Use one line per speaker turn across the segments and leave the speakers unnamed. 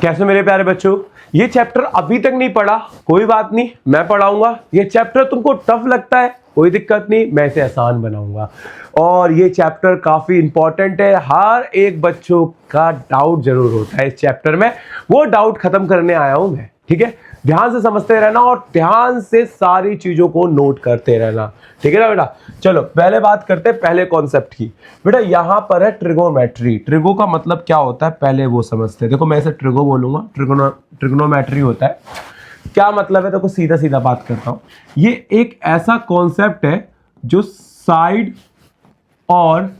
कैसे मेरे प्यारे बच्चों, ये चैप्टर अभी तक नहीं पढ़ा, कोई बात नहीं, मैं पढ़ाऊंगा। ये चैप्टर तुमको टफ लगता है, कोई दिक्कत नहीं, मैं इसे आसान बनाऊंगा। और ये चैप्टर काफी इंपॉर्टेंट है, हर एक बच्चों का डाउट जरूर होता है इस चैप्टर में, वो डाउट खत्म करने आया हूं मैं। ठीक है, ध्यान से समझते रहना और ध्यान से सारी चीजों को नोट करते रहना। ठीक है ना बेटा। चलो पहले बात करते हैं पहले कॉन्सेप्ट की। बेटा यहां पर है ट्रिगोमेट्री। ट्रिगो का मतलब क्या होता है पहले वो समझते हैं। देखो मैं इसे ट्रिगो बोलूंगा, ट्रिगोनोमेट्री होता है। क्या मतलब है, देखो सीधा सीधा बात करता हूं। ये एक ऐसा कॉन्सेप्ट है जो साइड और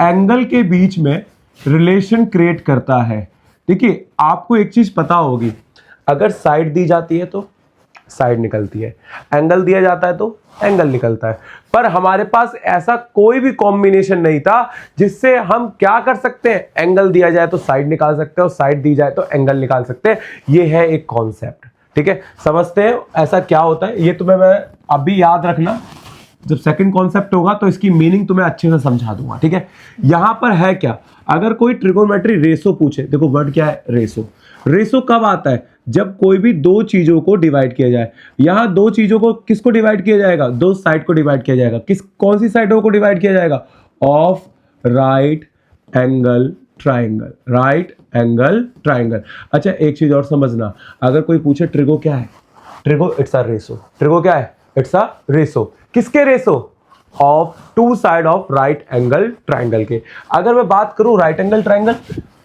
एंगल के बीच में रिलेशन क्रिएट करता है। देखिए आपको एक चीज पता होगी, अगर साइड दी जाती है तो साइड निकलती है, एंगल दिया जाता है तो एंगल निकलता है। पर हमारे पास ऐसा कोई भी कॉम्बिनेशन नहीं था जिससे हम क्या कर सकते हैं, एंगल दिया जाए तो साइड निकाल सकते हैं और साइड दी जाए तो एंगल निकाल सकते हैं। ये है एक कॉन्सेप्ट। ठीक है, समझते हैं ऐसा क्या होता है। ये तुम्हें मैं अभी याद रखना, जब सेकंड कॉन्सेप्ट होगा तो इसकी मीनिंग तुम्हें अच्छे से समझा दूंगा। ठीक है, यहां पर है क्या, अगर कोई ट्रिगोनोमेट्री रेशो पूछे, देखो वर्ड क्या है, रेशो। रेशो कब आता है, जब कोई भी दो चीजों को डिवाइड किया जाए। यहां दो चीजों को किसको डिवाइड किया जाएगा, दो साइड को डिवाइड किया जाएगा। कौन सी साइडों को डिवाइड किया जाएगा, of right angle triangle, right angle triangle. अच्छा एक चीज और समझना, अगर कोई पूछे ट्रिगो क्या है, trigo it's a ratio. Trigo क्या है, इट्स अ रेशो। किसके ratio, of two side of right angle triangle के। अगर मैं बात करूं राइट एंगल ट्राइंगल,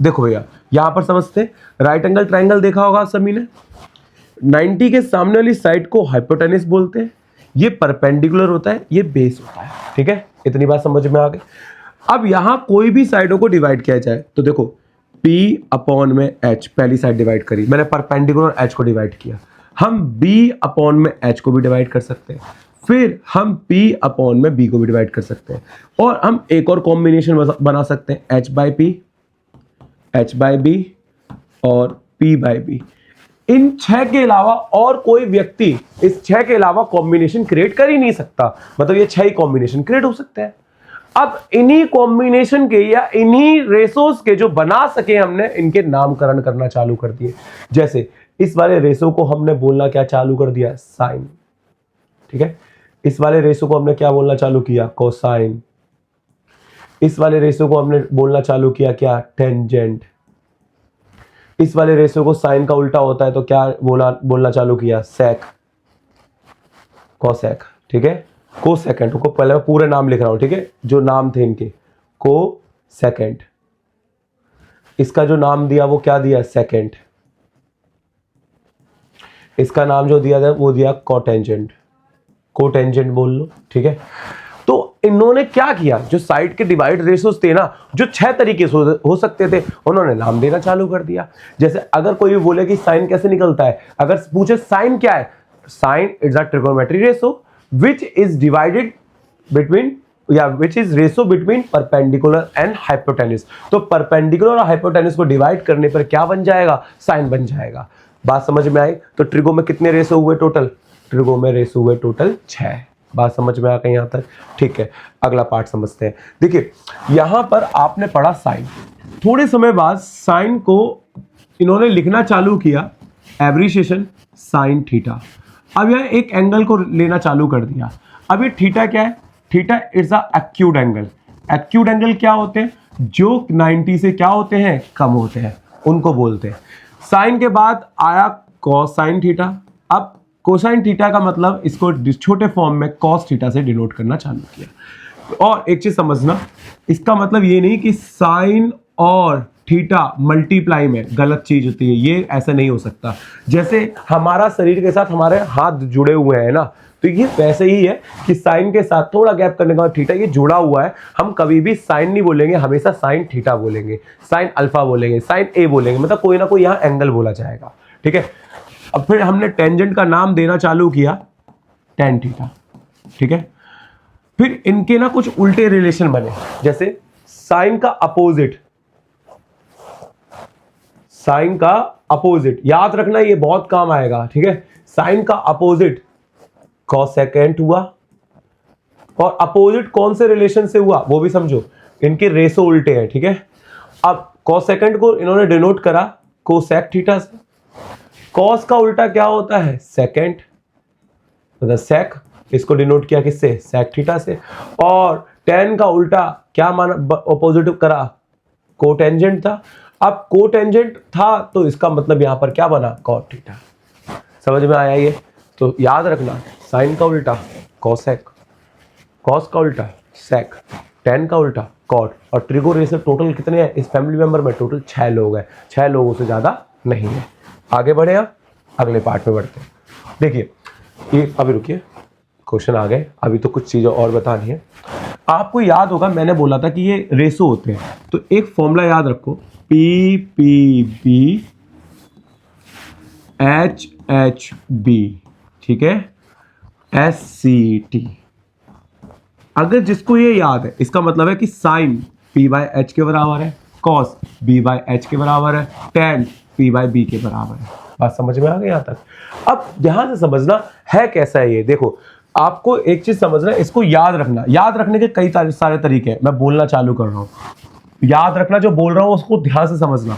देखो भैया यहां पर समझते, राइट एंगल ट्राइंगल देखा होगा सभी ने, 90 के सामने वाली साइड को हाइपोटेनस बोलते हैं, ये परपेंडिकुलर होता है, ये बेस होता है। ठीक है, इतनी बात समझ में आ गई। अब यहां कोई भी साइडों को डिवाइड किया जाए तो देखो P अपॉन में H, पहली साइड डिवाइड करी मैंने, परपेंडिकुलर H को डिवाइड किया। हम B अपॉन में H को भी डिवाइड कर सकते हैं, फिर हम P अपॉन में B को भी डिवाइड कर सकते हैं, और हम एक और कॉम्बिनेशन बना सकते हैं, H by P, H by B और P बाई B। इन 6 के अलावा और कोई व्यक्ति इस 6 के अलावा कॉम्बिनेशन क्रिएट कर ही नहीं सकता, मतलब ये 6 ही कॉम्बिनेशन क्रिएट हो सकते हैं। अब इन्हीं कॉम्बिनेशन के या इन्हीं रेसोस के जो बना सके हमने, इनके नामकरण करना चालू कर दिए। जैसे इस वाले रेसो को हमने बोलना क्या चालू कर दिया, साइन। ठीक है, इस वाले रेसो को हमने क्या बोलना चालू किया, कोसाइन। इस वाले रेसो को हमने बोलना चालू किया क्या, टेंजेंट। इस वाले रेसो को साइन का उल्टा होता है तो क्या बोलना चालू किया, सेक, कोसेक। ठीक है, को सेकेंड को पहले मैं पूरे नाम लिख रहा हूं, ठीक है, जो नाम थे इनके, को सेकेंड। इसका जो नाम दिया वो क्या दिया, सेकेंड। इसका नाम जो दिया था वो दिया कोटेंजेंट, कोटेंजेंट बोल लो। ठीक है, तो इन्होंने क्या किया, जो साइड के डिवाइड रेशोस थे ना, जो 6 तरीके से हो सकते थे, उन्होंने नाम देना चालू कर दिया। जैसे अगर कोई भी बोले कि साइन कैसे निकलता है, अगर पूछे साइन क्या है, sine is a trigonometry ratio which is divided between which is ratio between perpendicular and hypotenuse। तो perpendicular और hypotenuse को डिवाइड करने पर क्या बन जाएगा, साइन बन जाएगा। बात समझ में आई। तो ट्रिगो में कितने रेशो हुए टोटल, ट्रिगो में रेशो हुए टोटल 6। बात समझ में आ गई यहाँ तक। ठीक है, अगला पार्ट समझते हैं। देखिए यहां पर आपने पढ़ा साइन, थोड़े समय बाद साइन को इन्होंने लिखना चालू किया, एब्रिसिएशन साइन थीटा। अब यह एक एंगल को लेना चालू कर दिया। अब ये थीटा क्या है, theta it's a acute angle. Acute angle क्या होते हैं, जो 90 से क्या होते हैं, कम होते हैं, उनको बोलते हैं। साइन के बाद आया कोसाइन थीटा। अब कोसाइन थीटा का मतलब इसको छोटे फॉर्म में कॉस थीटा से डिनोट करना चालू किया। और एक चीज समझना, इसका मतलब ये नहीं कि साइन और थीटा मल्टीप्लाई में गलत चीज होती है, ये ऐसा नहीं हो सकता। जैसे हमारा शरीर के साथ हमारे हाथ जुड़े हुए हैं ना, तो ये वैसे ही है कि साइन के साथ थोड़ा गैप करने के बाद थीटा ये जुड़ा हुआ है। हम कभी भी साइन नहीं बोलेंगे, हमेशा साइन थीटा बोलेंगे, साइन अल्फा बोलेंगे, साइन ए बोलेंगे, मतलब कोई ना कोई यहाँ एंगल बोला जाएगा। ठीक है, अब फिर हमने टेंजेंट का नाम देना चालू किया, टेन थीटा। ठीक है, फिर इनके ना कुछ उल्टे रिलेशन बने, जैसे साइन का अपोजिट, साइन का अपोजिट याद रखना, ये बहुत काम आएगा। ठीक है, साइन का अपोजिट कोसेकेंट हुआ, और अपोजिट कौन से रिलेशन से हुआ वो भी समझो, इनके रेशो उल्टे हैं। ठीक है, अब कोसेकेंट को इन्होंने डिनोट करा कोसेक थीटा से। कॉस का उल्टा क्या होता है? सेकेंड, मतलब सेक, इसको डिनोट किया किससे? सेक थीटा से। और टेन का उल्टा क्या माना, ऑपोजिट करा? कोटेंजेंट था। अब कोटेंजेंट था तो इसका मतलब यहां पर क्या बना? Cot theta. समझ में आया ये? तो याद रखना, साइन का उल्टा कोसेक, कॉस का उल्टा सेक, टेन का उल्टा कॉट। और ट्रिगो रेशो टोटल कितने हैं इस फैमिली मेंबर में? टोटल 6 लोग हैं, 6 लोगों से ज्यादा नहीं है। आगे बढ़े, आप अगले पार्ट में बढ़ते हैं। देखिए ये, अभी रुकिए, क्वेश्चन आ गए, अभी तो कुछ चीजें और बतानी है। आपको याद होगा मैंने बोला था कि ये रेशो होते हैं, तो एक फॉर्मूला याद रखो, P P B H H B, ठीक है, एस सी टी। अगर जिसको ये याद है, इसका मतलब है कि साइन पी बाई एच के बराबर है, कॉस बी बाई एच के बराबर है, टेन पी बाई बी के बराबर है। बात समझ में आ गई यहाँ तक? अब ध्यान से समझना है कैसा है ये। देखो आपको एक चीज समझना है, इसको याद रखना। याद रखने के कई सारे तरीके हैं, मैं बोलना चालू कर रहा हूं, याद रखना जो बोल रहा हूं उसको ध्यान से समझना।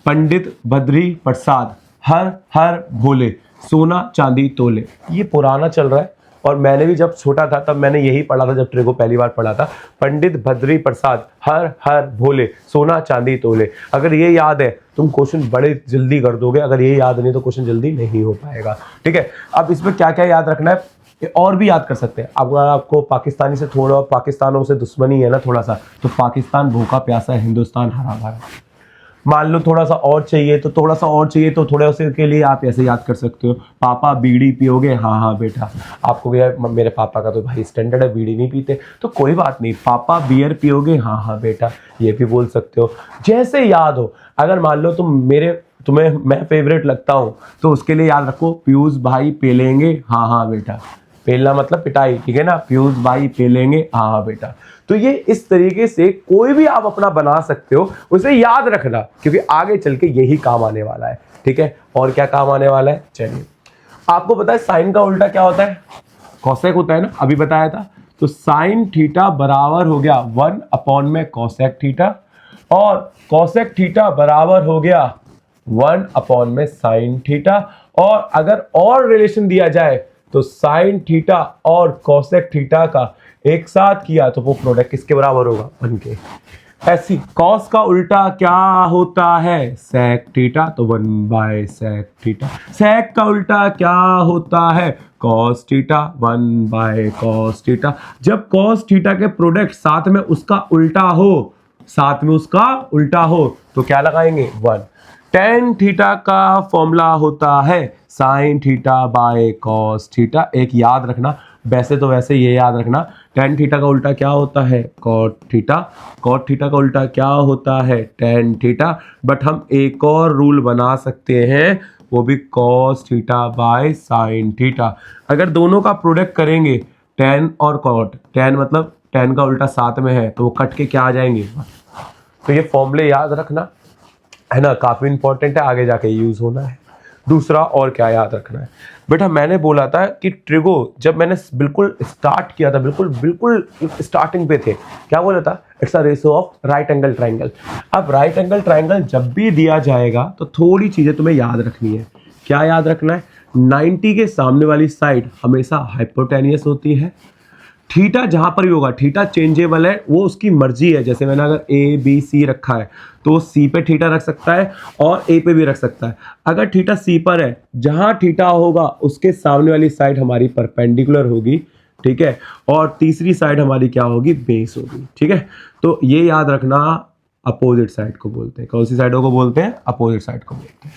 पंडित बद्री प्रसाद, हर हर भोले, सोना चांदी तोले। ये पुराना चल रहा है और मैंने भी जब छोटा था तब मैंने यही पढ़ा था, जब ट्रिगो पहली बार पढ़ा था। पंडित बद्री प्रसाद, हर हर भोले, सोना चांदी तोले। अगर ये याद है तुम क्वेश्चन बड़े जल्दी कर दोगे, अगर ये याद नहीं तो क्वेश्चन जल्दी नहीं हो पाएगा। ठीक है, अब इसमें क्या क्या याद रखना है ये और भी याद कर सकते हैं। अगर आपको पाकिस्तानी से थोड़ा, पाकिस्तानों से दुश्मनी है ना थोड़ा सा, तो पाकिस्तान भूखा प्यासा है, हिंदुस्तान हरा भरा। मान लो थोड़ा सा और चाहिए तो थोड़ा सा और चाहिए तो थोड़े से के लिए आप ऐसे याद कर सकते हो, पापा बीड़ी पियोगे? हाँ हाँ बेटा। आपको यार मेरे पापा का तो भाई स्टैंडर्ड है, बीड़ी नहीं पीते, तो कोई बात नहीं, पापा बियर पियोगे? हाँ हाँ बेटा, ये भी बोल सकते हो, जैसे याद हो। अगर मान लो तुम्हें मैं फेवरेट लगता हूँ तो उसके लिए याद रखो, पीयूष भाई पी लेंगे? हाँ हाँ बेटा। पेलना मतलब पिटाई, ठीक है ना, पीयूष भाई पी लेंगे? हाँ हाँ बेटा। तो ये इस तरीके से कोई भी आप अपना बना सकते हो, उसे याद रखना, क्योंकि आगे चल के यही काम आने वाला है। ठीक है, और क्या काम आने वाला है? चलिए, आपको पता है साइन का उल्टा क्या होता है? कॉसेक होता है ना, अभी बताया था। तो साइन थीटा बराबर हो गया 1 अपॉन में कॉसेक थीटा, और कॉसेक थीटा बराबर हो गया 1 अपॉन में साइन थीटा। और अगर और रिलेशन दिया जाए तो साइन थीटा और कॉसेक थीटा का एक साथ किया तो वो प्रोडक्ट किसके बराबर होगा? 1 के। ऐसी कॉस का उल्टा क्या होता है? सेक थीटा, तो 1 बाय सेक थीटा। सेक का उल्टा क्या होता है? Cos theta, 1 by cos theta. जब कॉस थीटा के प्रोडक्ट साथ में उसका उल्टा हो, तो क्या लगाएंगे? 1। टेन थीटा का फॉर्मूला होता है sine theta by cos theta. एक याद रखना, वैसे तो वैसे ये याद रखना, टेन थीटा का उल्टा क्या होता है? Cot theta. कॉट थीटा का उल्टा क्या होता है? Tan theta. बट हम एक और रूल बना सकते हैं, वो भी cos theta by sine theta. अगर दोनों का प्रोडक्ट करेंगे, टेन और कॉट, टेन मतलब टेन का उल्टा साथ में है तो वो कट के क्या आ जाएंगे? तो ये फॉर्मूले याद रखना है ना, काफी इंपॉर्टेंट है, आगे जाके यूज होना है। दूसरा और क्या याद रखना है बेटा, मैंने बोला था कि ट्रिगो जब मैंने बिल्कुल स्टार्ट किया था, बिल्कुल स्टार्टिंग पे थे, क्या बोला था? It's a ratio of right angle triangle. अब राइट एंगल ट्राइंगल जब भी दिया जाएगा तो थोड़ी चीजें तुम्हें याद रखनी है। क्या याद रखना है? 90 के सामने वाली साइड हमेशा हाइपोटेनियस होती है। थीटा जहां पर भी होगा, थीटा चेंजेबल है, वो उसकी मर्जी है। जैसे मैंने अगर ए बी सी रखा है तो सी पे थीटा रख सकता है और ए पे भी रख सकता है। अगर थीटा सी पर है, जहां थीटा होगा उसके सामने वाली साइड हमारी परपेंडिकुलर होगी, ठीक है, और तीसरी साइड हमारी क्या होगी? बेस होगी। ठीक है, तो ये याद रखना, अपोजिट साइड को बोलते हैं। कौन सी साइडों को बोलते हैं? अपोजिट साइड को बोलते हैं।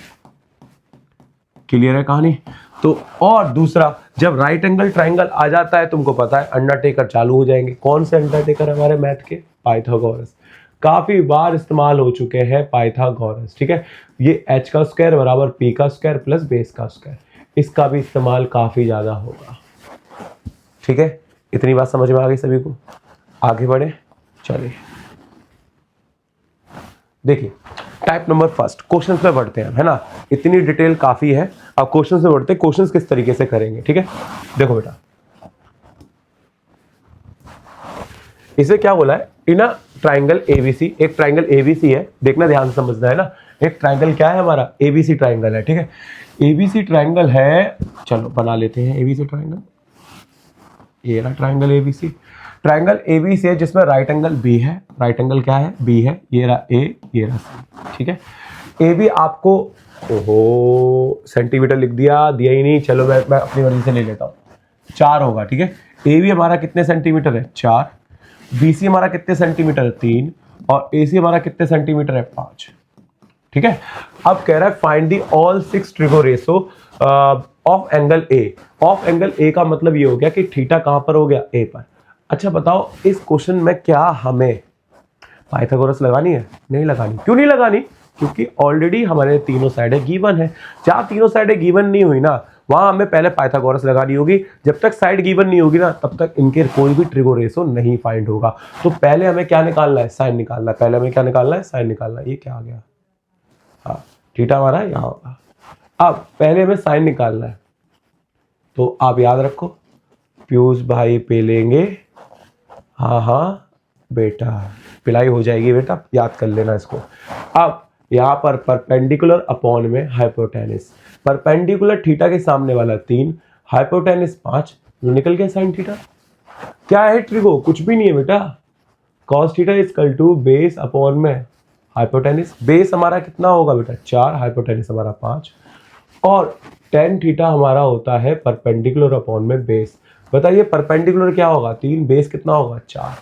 क्लियर है कहानी? तो और दूसरा, जब राइट एंगल ट्राइंगल आ जाता है, तुमको पता है अंडरटेकर चालू हो जाएंगे। कौन से अंडरटेकर हमारे मैथ के? पाइथागोरस। काफी बार इस्तेमाल हो चुके हैं पाइथागोरस। ठीक है, ये h का स्क्वायर बराबर p का स्क्वायर प्लस बेस का स्क्वायर, इसका भी इस्तेमाल काफी ज्यादा होगा। ठीक है, इतनी बात समझ में आ गई सभी को? आगे बढ़े, चलिए देखिए टाइप नंबर फर्स्ट, क्वेश्चंस पे बढ़ते हैं, है ना, इतनी डिटेल काफी है। अब क्वेश्चंस पे बढ़ते हैं, क्वेश्चंस किस तरीके से करेंगे। ठीक है, देखो बेटा, इसे क्या बोला है? इन अ ट्राइंगल एबीसी, एक ट्राइंगल एबीसी है, देखना ध्यान से समझना है ना। एक ट्राइंगल क्या है हमारा, एबीसी ट्राइंगल है, ठीक है। एबीसी ट्राइंगल है, चलो बना लेते हैं एबीसी ट्राइंगल। ये रहा ट्राइंगल एबीसी। ट्राइंगल एबीसी है जिसमें राइट एंगल बी है, राइट एंगल क्या है, बी है। ये रहा ए, ये रहा सी, ठीक है। ए बी आपको, ओहो सेंटीमीटर लिख दिया, दिया ही नहीं, चलो मैं अपनी मर्जी से ले लेता हूँ। 4 होगा, ठीक है। ए बी हमारा कितने सेंटीमीटर है, 4। बी सी हमारा कितने सेंटीमीटर है, 3। और ए सी हमारा कितने सेंटीमीटर है, 5, ठीक है। अब कह रहा है find the all 6 trigo ratio of angle A. Of angle A का मतलब ये हो गया कि थीटा कहां पर हो गया, ए पर। अच्छा बताओ इस क्वेश्चन में क्या हमें पाइथागोरस लगानी है, नहीं लगानी। क्यों नहीं लगानी, क्योंकि ऑलरेडी हमारे तीनों साइडें गिवन है। जहां तीनों साइडें गिवन नहीं हुई ना, वहां हमें पहले पाइथागोरस लगानी होगी। जब तक साइड गिवन नहीं होगी ना, तब तक इनके कोई भी ट्रिगो रेशो नहीं फाइंड होगा। तो पहले हमें क्या निकालना है, साइन निकालना है। पहले हमें क्या निकालना है, साइन निकालना है। ये क्या आ गया, हाँ थीटा हमारा यहाँ होगा। अब पहले हमें साइन निकालना है, तो आप याद रखो, पीयूष भाई पे लेंगे, हाँ हाँ बेटा, पिलाई हो जाएगी बेटा, याद कर लेना इसको। अब यहाँ पर परपेंडिकुलर अपॉन में हाइपोटेनिस, परपेंडिकुलर थीटा के सामने वाला 3, हाइपोटेनिस 5, निकल गया साइन थीटा। क्या है ट्रिगो, कुछ भी नहीं है बेटा। Cos theta equal to base upon में हाइपोटेनिस। बेस हमारा कितना होगा बेटा, 4, हाइपोटेनिस हमारा 5, और टेन थीटा हमारा होता है परपेंडिकुलर अपॉन में बेस। बताइए परपेंडिकुलर क्या होगा, 3, बेस कितना होगा, 4।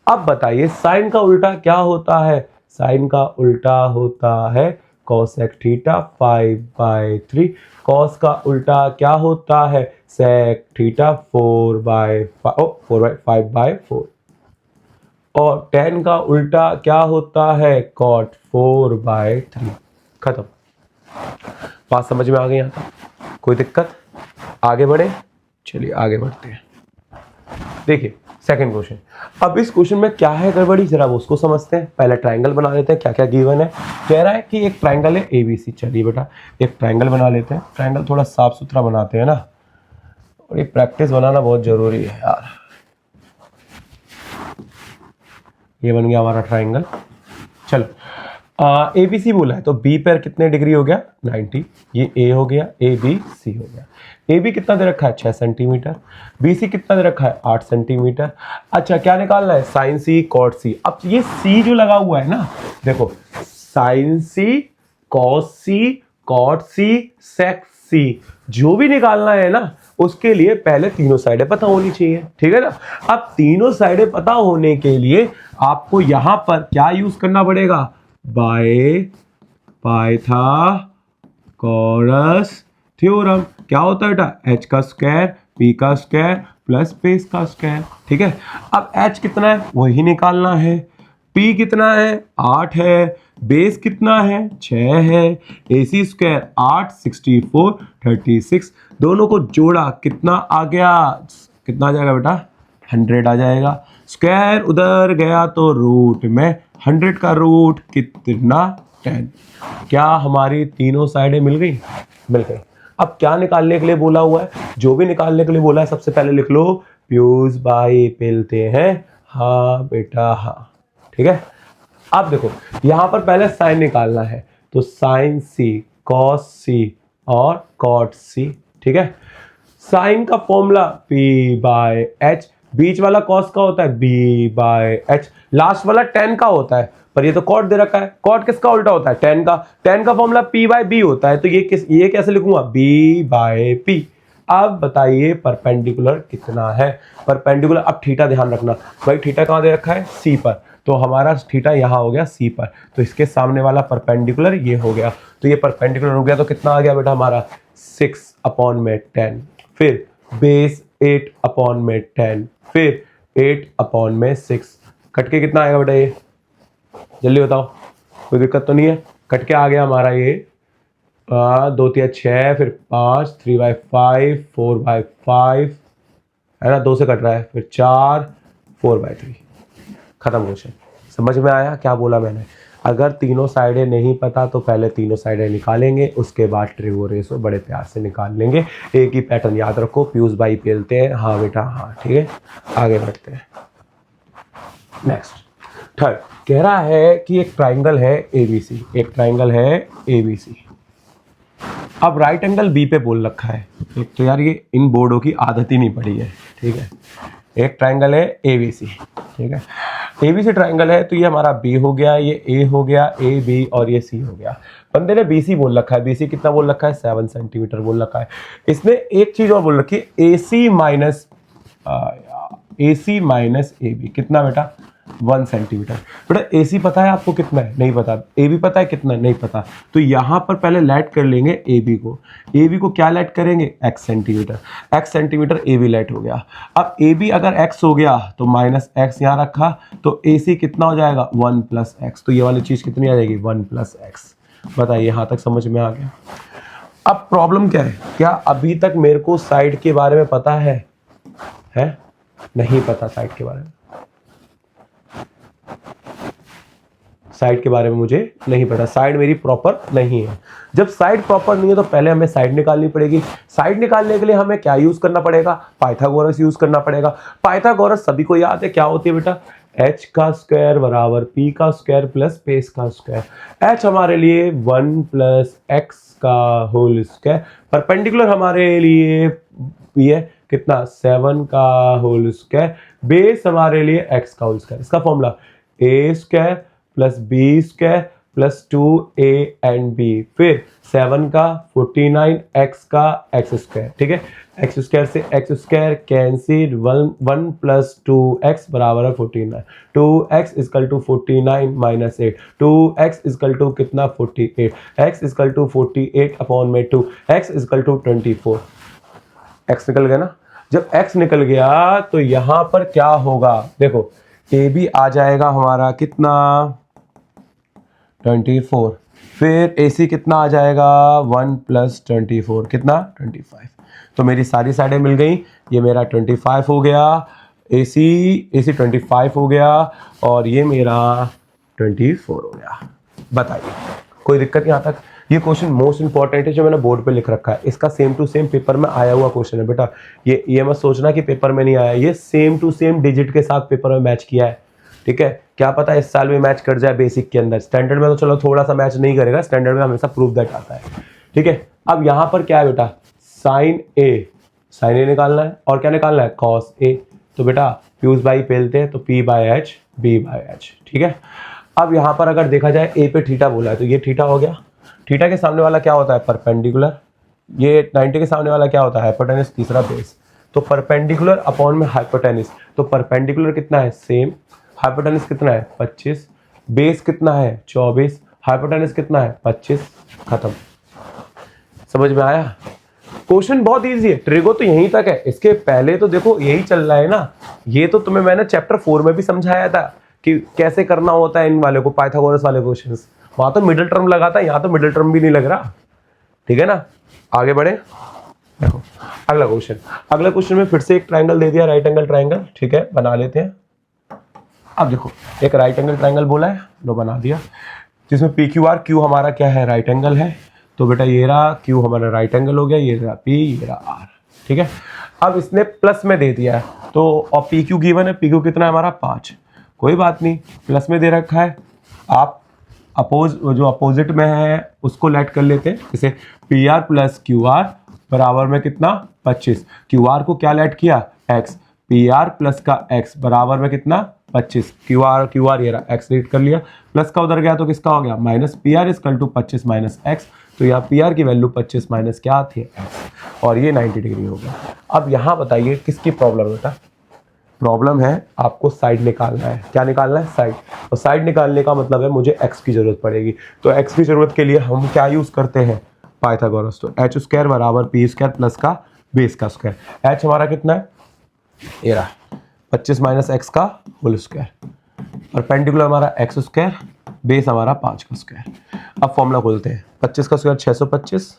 अब बताइए साइन का उल्टा क्या होता है, साइन का उल्टा होता है कोसेक थीटा 5/3। कॉस का उल्टा क्या होता है, सेक थीटा 4/5/4। और टेन का उल्टा क्या होता है, कॉट 4/3। खत्म। बात समझ में आ गई? यहाँ तक कोई दिक्कत? आगे बढ़े, चलिए आगे बढ़ते हैं। देखिए सेकंड क्वेश्चन। अब इस क्वेश्चन में क्या है गड़बड़ी, जरा वो उसको समझते हैं। पहले ट्राइंगल बना लेते हैं, क्या क्या गिवन है। कह रहा है कि एक ट्राइंगल है एबीसी। चलिए बेटा एक ट्राइंगल बना लेते हैं। ट्राइंगल थोड़ा साफ सुथरा बनाते हैं ना, और ये प्रैक्टिस बनाना बहुत जरूरी है यार। ये बन गया हमारा ट्राइंगल। चलो ए बी सी बोला है, तो बी पर कितने डिग्री हो गया, 90। ये ए हो गया, ए बी सी हो गया। ए बी कितना दे रखा है, 6 सेंटीमीटर। बी सी कितना दे रखा है, 8 सेंटीमीटर। अच्छा क्या निकालना है, साइन सी कॉट सी। अब ये सी जो लगा हुआ है ना, देखो साइन सी कॉस सी कॉट सी सेक सी, जो भी निकालना है ना, उसके लिए पहले तीनों साइडें पता होनी चाहिए, ठीक है ना। अब तीनों साइडें पता होने के लिए आपको यहां पर क्या यूज करना पड़ेगा, बाय पाइथागोरस थ्योरम। क्या होता है बेटा, h का स्क्वायर p का स्क्वायर प्लस बेस का स्क्वायर, ठीक है। अब h कितना है वही निकालना है, p कितना है 8 है, बेस कितना है 6 है, ac स्क्वायर 8 64 36, दोनों को जोड़ा कितना आ गया, कितना आ जाएगा बेटा 100 आ जाएगा। स्क्वायर उधर गया तो रूट में, 100 का रूट कितना 10। क्या हमारी तीनों साइडें मिल गई, मिल गई। अब क्या निकालने के लिए बोला हुआ है, जो भी निकालने के लिए बोला है सबसे पहले लिख लो पीयूष भाई पेलते हैं, हाँ बेटा हाँ, ठीक है। अब देखो यहां पर पहले साइन निकालना है, तो साइन सी कॉस सी और कॉट सी, ठीक है। साइन का फॉर्मूला p/h, बीच वाला कॉस का होता है b/h, लास्ट वाला tan का होता है, पर ये तो कॉट दे रखा है। कॉट किसका उल्टा होता है, tan का। tan का फॉर्मूला p/b होता है, तो ये कैसे लिखूंगा, b/p। अब बताइए परपेंडिकुलर कितना है, परपेंडिकुलर। अब थीटा ध्यान रखना भाई, थीटा कहां दे रखा है, c पर, तो हमारा थीटा यहां हो गया c पर, तो इसके सामने वाला परपेंडिकुलर ये हो गया, तो ये परपेंडिकुलर हो गया, तो कितना आ गया बेटा हमारा 6/10। फिर बेस 8/10, फिर 8/6, कट के कितना आएगा बेटा, ये जल्दी बताओ, कोई दिक्कत तो नहीं है। कट के आ गया हमारा ये 2 3 6, फिर 5 3/5 4/5 है ना, 2 से कट रहा है, फिर 4 4/3। खत्म क्वेश्चन। समझ में आया क्या बोला मैंने? अगर तीनों साइडें नहीं पता तो पहले तीनों साइडें निकालेंगे, उसके बाद ट्रिगो रेशो बड़े प्यार से निकाल लेंगे। एक ही पैटर्न याद रखो, पीयूष भाई पेलते हैं, हाँ बेटा हाँ, ठीक है। आगे बढ़ते हैं। नेक्स्ट थर्ड कह रहा है कि एक ट्राइंगल है एबीसी, एक ट्राइंगल है एबीसी। अब राइट एंगल बी पे बोल रखा है। एक तो यार ये इन बोर्डों की आदत ही नहीं पड़ी है, ठीक है। एक ट्राइंगल है एबीसी, ठीक है। एबीसी ट्राइंगल है तो ये हमारा बी हो गया, ये ए हो गया, ए बी, और ये सी हो गया। बंदे ने बीसी बोल रखा है, बीसी कितना बोल रखा है, 7 सेंटीमीटर बोल रखा है। इसने एक चीज और बोल रखी है, एसी माइनस ए बी कितना बेटा, 1 सेंटीमीटर। बेटा एसी पता है आपको कितना है, नहीं पता। ए बी पता है कितना, नहीं पता। तो यहां पर पहले लेट कर लेंगे ए बी को। ए बी को क्या लेट करेंगे, x centimetre. x centimetre A B let हो गया। अब ए बी अगर x हो गया तो माइनस एक्स यहां रखा, तो ए सी कितना हो जाएगा, 1 प्लस एक्स। तो ये वाली चीज कितनी आ जाएगी, 1 प्लस एक्स। बताइए यहां तक समझ में आ गया। अब प्रॉब्लम क्या है, क्या अभी तक मेरे को साइड के बारे में पता है? नहीं पता साइड के बारे में। साइड के बारे में मुझे नहीं पता, साइड मेरी प्रॉपर नहीं है। जब साइड प्रॉपर नहीं है तो पहले हमें साइड निकालनी पड़ेगी। साइड निकालने के लिए हमें क्या यूज करना पड़ेगा, पाइथागोरस यूज करना पड़ेगा। पाइथागोरस सभी को याद है, क्या होती है बेटा, h का स्क्वायर बराबर p का स्क्वायर प्लस बेस का स्क्वायर। h हमारे लिए 1 प्लस एक्स का होल स्क्वायर, परपेंडिकुलर हमारे लिए ये कितना, 7 का होल स्क्वायर, बेस हमारे लिए x का होल स्क्वायर। इसका formula a square plus B square plus 2a and b, फिर 7 का 49 x का x स्क्वायर, ठीक है। x स्क्वायर से x square cancel, 1 plus 2x बराबर है 49। 2x इजकल टू 49 माइनस 8, 2x इजकल टू कितना, 48, x इजकल टू 48 अपॉन में 2, x इजकल टू 24। x निकल गया ना। जब x निकल गया तो यहां पर क्या होगा, देखो ए बी आ जाएगा हमारा कितना, 24, फिर ए सी कितना आ जाएगा, 1 प्लस 24 कितना, 25। तो मेरी सारी साइडें मिल गई, ये मेरा 25 हो गया, ए सी 25 हो गया, और ये मेरा 24 हो गया। बताइए कोई दिक्कत यहाँ तक? ये क्वेश्चन मोस्ट इंपॉर्टेंट है जो मैंने बोर्ड पे लिख रखा है। इसका सेम टू सेम पेपर में आया हुआ क्वेश्चन है बेटा। ये मत सोचना कि पेपर में नहीं आया, ये सेम टू सेम डिजिट के साथ पेपर में मैच किया है, ठीक है। क्या पता इस साल में मैच कर जाए बेसिक के अंदर, स्टैंडर्ड में तो चलो थोड़ा सा मैच नहीं करेगा, स्टैंडर्ड में हमेशा प्रूफ दैट आता है, ठीक है। अब यहाँ पर क्या है बेटा, साइन ए निकालना है, और क्या निकालना है, कॉस ए। तो बेटा फ्यूज बाई पेलते हैं तो p by H, b by H, ठीक है। अब यहाँ पर अगर देखा जाए ए पे थीटा बोला है तो ये थीटा हो गया। थीटा के सामने वाला क्या होता है, परपेंडिकुलर। ये 90 के सामने वाला क्या होता है, हाइपोटेनस, तीसरा बेस। तो परपेंडिकुलर अपॉन में हाइपोटेनस, तो परपेंडिकुलर कितना है, सेम। हाइपोटेनस कितना है, 25। बेस कितना है, 24। हाइपोटेनस कितना है, 25। खत्म। समझ में आया? क्वेश्चन बहुत इजी है, ट्रिगो तो यहीं तक है। इसके पहले तो देखो यही चल रहा है ना। ये तो तुम्हें मैंने चैप्टर 4 में भी समझाया था कि कैसे करना होता है इन वाले को, पाइथागोरस वाले क्वेश्चंस। वहां तो मिडिल टर्म लगा था, यहाँ तो मिडिल टर्म भी नहीं लग रहा, ठीक है ना। आगे बढ़े, देखो अगला क्वेश्चन। अगला क्वेश्चन में फिर से एक ट्राइंगल दे दिया, राइट एंगल ट्राइंगल, ठीक है, बना लेते हैं। अब देखो एक राइट एंगल ट्राइंगल बोला है, लो बना दिया, जिसमें पी क्यू आर, क्यू हमारा क्या है, राइट एंगल है। तो बेटा ये रहा क्यू हमारा राइट एंगल हो गया, ये रहा पी, ये रहा आर, ठीक है। अब इसने प्लस में दे दिया है तो, और पी क्यू गिवन है, पी क्यू कितना है हमारा, 5। कोई बात नहीं, प्लस में दे रखा है। आप जो अपोजिट में है उसको लेट कर लेते हैं, जैसे P R plus Q R बराबर में कितना, 25। क्यू आर को क्या लेट किया, x, पी आर प्लस का x बराबर में कितना, 25। क्यू आर ये रहा, x लेट कर लिया, प्लस का उधर गया तो किसका हो गया, minus P R equal to 25 minus X. तो यहाँ पी आर की वैल्यू 25 माइनस क्या थी, x, और ये 90 डिग्री हो गया। अब यहाँ बताइए किसकी प्रॉब्लम है बेटा, प्रॉब्लम है आपको साइड निकालना है। क्या निकालना है, साइड। और साइड निकालने का मतलब है मुझे x की जरूरत पड़ेगी। तो x की जरूरत के लिए हम क्या यूज करते हैं, पाइथागोरस। तो एच स्क्वायर बराबर पी स्क्वायर प्लस का बेस का स्क्वायर। एच हमारा कितना है, ये रहा 25 माइनस एक्स का होल स्क्वायर, परपेंडिकुलर हमारा एक्स स्क्वायर, बेस हमारा 5 का स्क्वायर। अब फॉर्मूला खोलते हैं, 25 का स्क्वायर 625,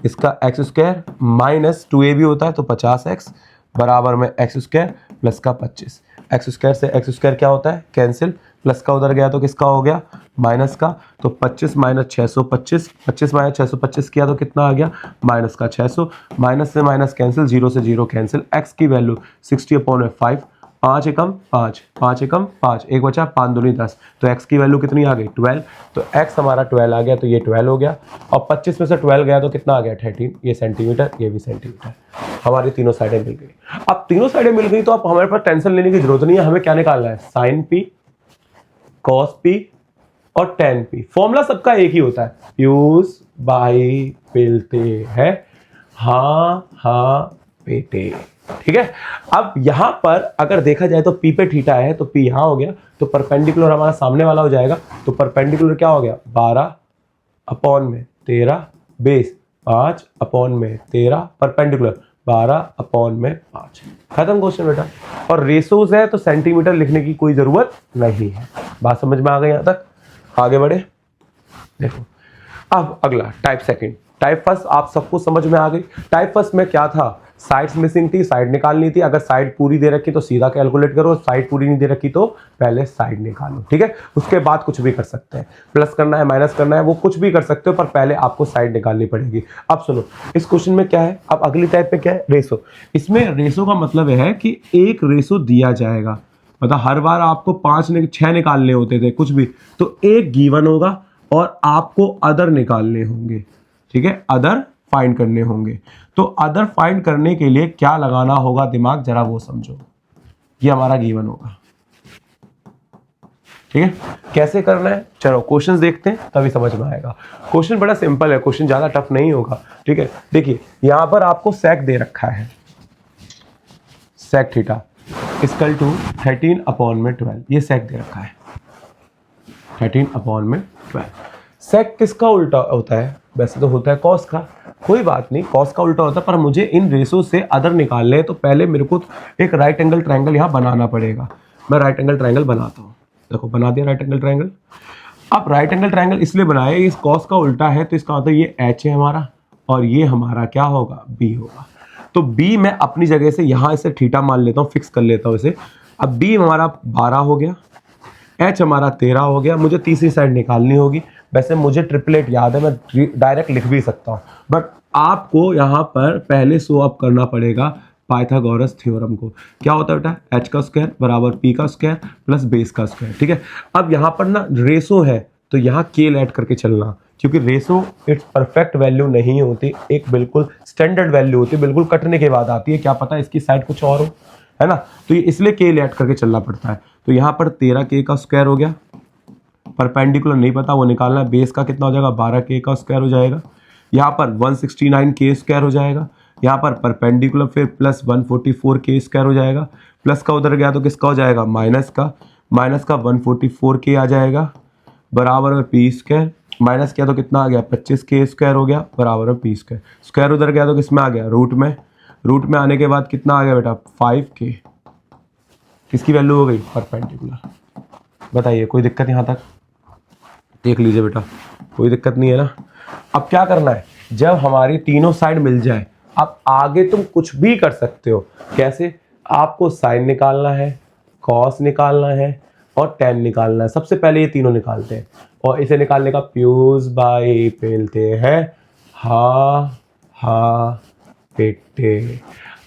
इसका एक्स स्क्वायर माइनस 2a भी होता है तो 50x बराबर में एक्स स्क्वायर प्लस का 25। एक्स स्क्वायर से एक्स स्क्वायर क्या होता है, कैंसिल, प्लस का उधर गया तो किसका हो गया, माइनस का। तो 25 माइनस 625, 25 माइनस 625 किया तो कितना आ गया, माइनस का 600, माइनस से माइनस कैंसिल, 0 से 0 कैंसिल। एक्स की वैल्यू 60/5 5 एकम 5, 5 एकम 5, एक बचा 5 दूनी 10, तो x की वैल्यू कितनी आ गई 12, तो x हमारा 12 आ गया, तो ये 12 हो गया। और 25 में से 12 गया तो कितना आ गया 13, ये सेंटीमीटर, ये भी सेंटीमीटर। हमारी तीनों साइडें मिल गई। अब तीनों साइडें मिल गई तो अब हमारे पास टेंशन लेने की जरूरत नहीं है, हमें क्या निकालना है, साइन पी, कॉस पी और टेन पी। फॉर्मूला सबका एक ही होता है, यूज बाई मिलते हैं हाँ बेटे, ठीक है। अब यहां पर अगर देखा जाए तो पी पे थीटा है तो पी यहां हो गया, तो परपेंडिकुलर हमारा सामने वाला हो जाएगा, तो परपेंडिकुलर क्या हो गया 12/13 बेस 5/13 परपेंडिकुलर 12/5। खत्म क्वेश्चन बेटा। और रेशोज है तो सेंटीमीटर लिखने की कोई जरूरत नहीं है। बात समझ में आ गई? यहां तक आगे बढ़े। देखो अब अगला टाइप सेकंड, टाइप फर्स्ट आप सबको समझ में आ गई। टाइप फर्स्ट में क्या था, साइड्स मिसिंग थी, साइड निकालनी थी। अगर साइड पूरी दे रखी तो सीधा कैलकुलेट करो, साइड पूरी नहीं दे रखी तो पहले साइड निकालो, ठीक है। उसके बाद कुछ भी कर सकते हैं, प्लस करना है माइनस करना है वो कुछ भी कर सकते हो, पर पहले आपको साइड निकालनी पड़ेगी। अब सुनो इस क्वेश्चन में क्या है, अब अगली टाइप में क्या है, रेशो। इसमें रेशो का मतलब है कि एक रेशो दिया जाएगा, मतलब हर बार आपको 6 निकालने होते थे कुछ भी, तो एक गिवन होगा और आपको अदर निकालने होंगे, ठीक है, अदर फाइंड करने होंगे। तो अदर फाइंड करने के लिए क्या लगाना होगा दिमाग, जरा वो समझो। ये हमारा गिवन होगा, ठीक है। कैसे करना है चलो क्वेश्चंस देखते हैं तभी समझ में आएगा। क्वेश्चन बड़ा सिंपल है, क्वेश्चन ज्यादा टफ नहीं होगा, ठीक है। देखिए यहां पर आपको सेक दे रखा है, सेक थीटा इक्वल टू 13/12, ये सेक दे रखा है 13/12। सेक किसका उल्टा होता है, वैसे तो होता है कॉस का, कोई बात नहीं कॉस का उल्टा होता है, पर मुझे इन रेशो से अदर निकालने हैं तो पहले मेरे को एक राइट एंगल ट्रायंगल यहाँ बनाना पड़ेगा। मैं राइट एंगल ट्रायंगल बनाता हूँ, देखो बना दिया राइट एंगल ट्रायंगल। अब राइट एंगल ट्रायंगल इसलिए बनाया, इस कॉस का उल्टा है तो इसका मतलब ये एच है हमारा और ये हमारा क्या होगा बी होगा। तो बी मैं अपनी जगह से यहाँ इसे थीटा मान लेता हूँ, फिक्स कर लेता हूँ इसे। अब बी हमारा 12 हो गया, एच हमारा 13 हो गया, मुझे तीसरी साइड निकालनी होगी। वैसे मुझे ट्रिपलेट याद है, मैं डायरेक्ट लिख भी सकता हूँ, बट आपको यहाँ पर पहले शो अप करना पड़ेगा पाइथागोरस थ्योरम को। क्या होता है बेटा, एच का स्क्वायर बराबर पी का स्क्वायर प्लस बेस का स्क्वायर, ठीक है। अब यहाँ पर ना रेशो है तो यहाँ केल ऐड करके चलना, क्योंकि रेशो इट्स परफेक्ट वैल्यू नहीं होती, एक बिल्कुल स्टैंडर्ड वैल्यू होती है, बिल्कुल कटने के बाद आती है, क्या पता इसकी साइड कुछ और हो, है ना। तो ये इसलिए केल ऐड करके चलना पड़ता है। तो यहाँ पर 13k का स्क्वायर हो गया, परपेंडिकुलर नहीं पता वो निकालना है, बेस का कितना हो जाएगा 12k का स्क्वायर हो जाएगा, यहाँ पर 169k स्क्वायर हो जाएगा, यहाँ पर परपेंडिकुलर फिर प्लस 144k स्क्वायर हो जाएगा, प्लस का उधर गया तो किसका हो जाएगा माइनस का 144k आ जाएगा बराबर में पी स्क्वायर, माइनस किया तो कितना आ गया 25k स्क्वायर हो गया बराबर में पी स्क्वायर, स्क्वायर उधर गया तो किसमें आ गया रूट में आने के बाद कितना आ गया बेटा 5k, किसकी वैल्यू हो गई परपेंडिकुलर। बताइए कोई दिक्कत यहाँ तक, देख लीजिए बेटा कोई दिक्कत नहीं है ना। अब क्या करना है, जब हमारी तीनों साइड मिल जाए अब आगे तुम कुछ भी कर सकते हो। कैसे, आपको साइन निकालना है, कॉस निकालना है और टेन निकालना है। सबसे पहले ये तीनों निकालते हैं और इसे निकालने का प्यूज बाई पेलते हैं हाँ बेटे।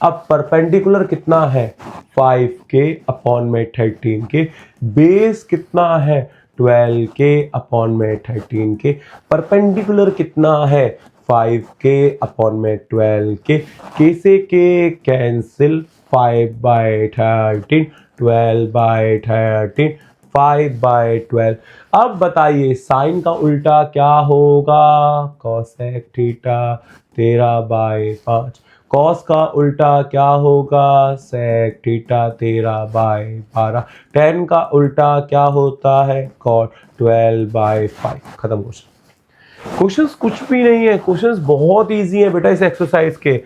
अब परपेंडिकुलर कितना है 5k/13k, बेस कितना है 12k/13k, परपेंडिकुलर कितना है 5k/12k, k से k कैंसिल 5/13, 12/13, 5/12। अब बताइए साइन का उल्टा क्या होगा, कोसेक थीटा 13/5। कॉस का उल्टा क्या होगा सेक थीटा 13/12। टेन का उल्टा क्या होता है कॉट 12/5। खत्म क्वेश्चन। क्वेश्चंस कुछ भी नहीं है, क्वेश्चंस बहुत इजी है बेटा इस एक्सरसाइज के,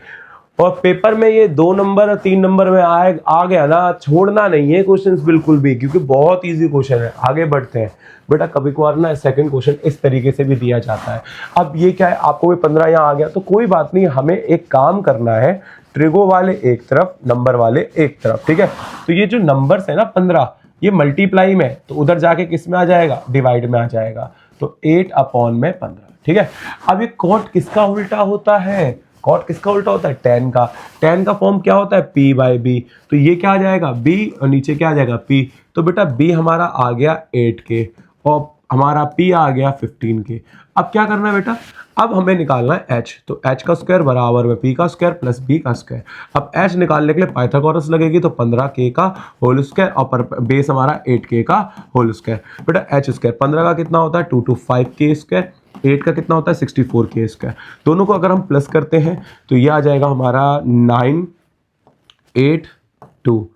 और पेपर में ये 2 नंबर और 3 नंबर में आ गया ना, छोड़ना नहीं है क्वेश्चंस बिल्कुल भी, क्योंकि बहुत इजी क्वेश्चन है। आगे बढ़ते हैं बेटा, कभी कभार ना सेकंड क्वेश्चन इस तरीके से भी दिया जाता है। अब ये क्या है, आपको भी 15 यहाँ आ गया तो कोई बात नहीं, हमें एक काम करना है, ट्रिगो वाले एक तरफ नंबर वाले एक तरफ, ठीक है। तो ये जो नंबर्स है ना 15, ये मल्टीप्लाई में तो उधर जाके किस में आ जाएगा डिवाइड में आ जाएगा, तो 8/15, ठीक है। अब ये कॉट किसका उल्टा होता है, कॉट किसका उल्टा होता है? टेन का। टेन का फॉर्म क्या होता है? P by B. तो ये क्या आ जाएगा? बी, और नीचे क्या आ जाएगा? पी। तो बेटा बी हमारा आ गया 8 के और हमारा पी आ गया 15 के। अब क्या करना है बेटा? अब हमें निकालना है एच। तो एच का स्क्वायर बराबर में पी का स्क्वायर प्लस बी का स्क्वायर। अब एच निकालने के लिए पाइथागोरस लगेगी, तो 15 के का होल स्क्वायर और बेस हमारा 8 के का होल स्क्वायर। बेटा एच स्क्वायर 15 का कितना होता है? 225 के स्क्वायर। 8 का कितना होता है? 64 के स्क्वायर। दोनों को अगर हम प्लस करते हैं तो ये आ जाएगा हमारा 982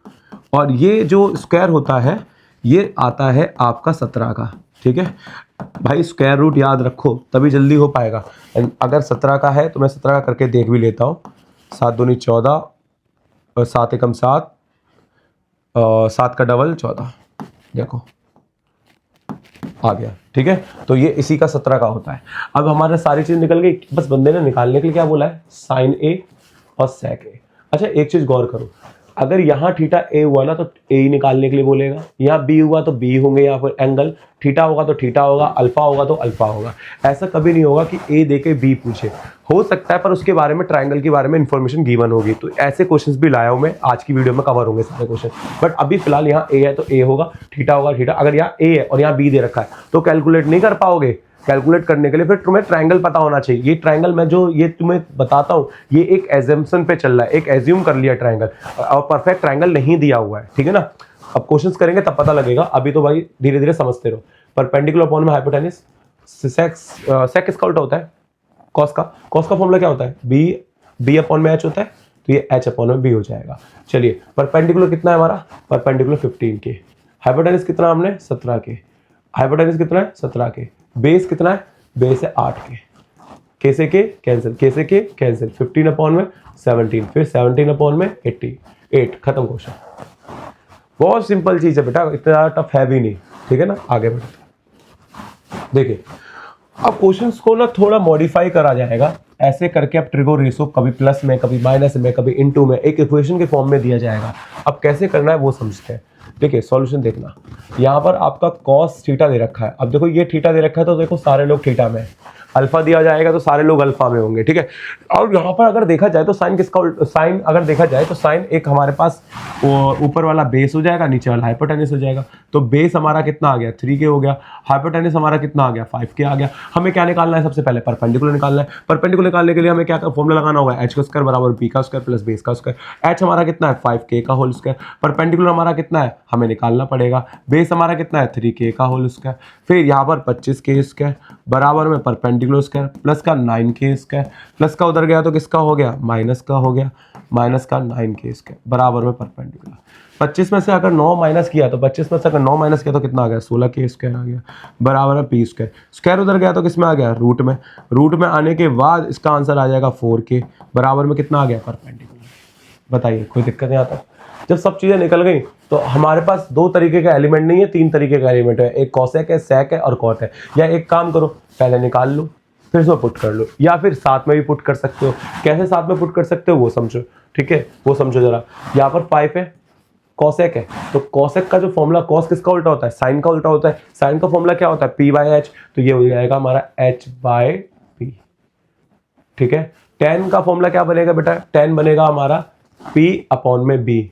और ये जो स्क्वायर होता है ये आता है आपका 17 का। ठीक है भाई, स्क्वायर रूट याद रखो तभी जल्दी हो पाएगा। अगर 17 का है तो मैं 17 का करके देख भी लेता हूँ। 7 दूनी 14 और 7 एकम 7, 7 का डबल 14। देखो आ गया। ठीक है, तो ये इसी का 17 का होता है। अब हमारा सारी चीज निकल गई, बस बंदे ने निकालने के लिए क्या बोला है? साइन ए और सेक ए। अच्छा एक चीज गौर करो, अगर यहाँ थीटा ए हुआ ना तो ए ही निकालने के लिए बोलेगा, यहाँ बी हुआ तो बी होंगे, यहाँ पर एंगल थीटा होगा तो थीटा होगा, अल्फा होगा तो अल्फा होगा। ऐसा कभी नहीं होगा कि ए देके बी पूछे। हो सकता है पर उसके बारे में, ट्रायंगल के बारे में इंफॉर्मेशन गिवन होगी, तो ऐसे क्वेश्चंस भी लाया हूं मैं, आज की वीडियो में कवर होंगे सारे क्वेश्चन। बट अभी फिलहाल यहाँ ए है तो ए होगा, थीटा होगा थीटा। अगर यहाँ ए है और यहाँ बी दे रखा है तो कैलकुलेट नहीं कर पाओगे। कैलकुलेट करने के लिए फिर तुम्हें ट्रायंगल पता होना चाहिए। ये ट्रायंगल मैं जो ये तुम्हें बताता हूँ ये एक एजम्पशन पे चल रहा है, एक एज्यूम कर लिया ट्रायंगल, और परफेक्ट ट्रायंगल नहीं दिया हुआ है। ठीक है ना, अब क्वेश्चंस करेंगे तब पता लगेगा, अभी तो भाई धीरे धीरे समझते रहो। परपेंडिकुलर अपॉन में हाइपोटेन्यूज, सेक किसका उल्टा होता है? कॉस का। कॉस का फॉर्मूला क्या होता है? बी अपॉन में एच होता है, तो ये एच अपॉन में बी हो जाएगा। चलिए परपेंडिकुलर कितना है हमारा? परपेंडिकुलर 15 के। हाइपोटेन्यूज कितना हमने? 17 के। हाइपोटेन्यूज कितना है? 17 के। बेस कितना है? बेस है 8 के। कैसे के कैंसिल, कैसे के कैंसिल। 15 अपॉन में 17, फिर 17 अपॉन में 88। खत्म क्वेश्चन। बहुत सिंपल चीज है बेटा, इतना टफ है भी नहीं। ठीक है ना, आगे बढ़ते। देखिए अब क्वेश्चंस को ना थोड़ा मॉडिफाई करा जाएगा, ऐसे करके अब ट्रिगो रेशो कभी प्लस में, कभी माइनस में, कभी इनटू में, एक इक्वेशन के फॉर्म में दिया जाएगा। अब कैसे करना है वो समझते हैं। देखिए सॉल्यूशन देखना, यहाँ पर आपका कॉस थीटा दे रखा है। अब देखो ये थीटा दे रखा है तो देखो सारे लोग थीटा में, अल्फा दिया जाएगा तो सारे लोग अल्फा में होंगे। ठीक है, और यहाँ पर अगर देखा जाए तो साइन किसका, साइन अगर देखा जाए तो साइन एक हमारे पास ऊपर वाला बेस हो जाएगा, नीचे वाला हाइपोटेन्यूज हो जाएगा। तो बेस हमारा कितना आ गया? 3 के हो गया। हाइपोटेन्यूज हमारा कितना आ गया? 5 के आ गया। हमें क्या निकालना है? सबसे पहले परपेंडिकुलर निकालना है। परपेंडिकुलर निकालने के लिए हमें क्या फॉर्मूला लगाना होगा? एच का स्क्वायर बराबर बी का स्क्वायर प्लस बेस का स्क्वायर। एच हमारा कितना है? 5 के का होल स्क्वायर। परपेंडिकुलर हमारा कितना है? हमें निकालना पड़ेगा। बेस हमारा कितना है? 3 के का होल स्क्वायर। फिर यहाँ पर 25 के स्क्वायर बराबर में परपेंडिकुलर स्क्वायर प्लस का 9 के स्क्वायर, प्लस का उधर गया तो किसका हो गया? माइनस का हो गया, माइनस का 9 के स्क्वायर बराबर में परपेंडिकुलर। 25 में से अगर 9 माइनस किया तो 25 में से अगर 9 माइनस किया तो कितना आ गया? 16 के स्क्वायर आ गया बराबर में पी स्क्वायर। स्क्वायर उधर गया तो किस में आ गया? रूट में। रूट में आने के बाद इसका आंसर आ जाएगा 4 के बराबर में कितना आ गया? परपेंडिकुलर। बताइए कोई दिक्कत नहीं आता? जब सब चीजें निकल गई तो हमारे पास 2 तरीके का एलिमेंट नहीं है, 3 तरीके का एलिमेंट है। एक कॉसेक है, सेक है और कॉट है। या एक काम करो, पहले निकाल लो फिर इसमें पुट कर लो, या फिर साथ में भी पुट कर सकते हो। कैसे साथ में पुट कर सकते हो वो समझो। ठीक है, वो समझो जरा। यहाँ पर 5 है, कॉसेक है, तो कॉसेक का जो फॉर्मूला, कॉस किसका उल्टा होता है? साइन का उल्टा होता है। साइन का फॉर्मूला क्या होता है? P by H. तो ये हो जाएगा हमारा एच बाई पी। ठीक है, टेन का फॉर्मूला क्या बनेगा बेटा? टेन बनेगा हमारा पी अपॉन में बी।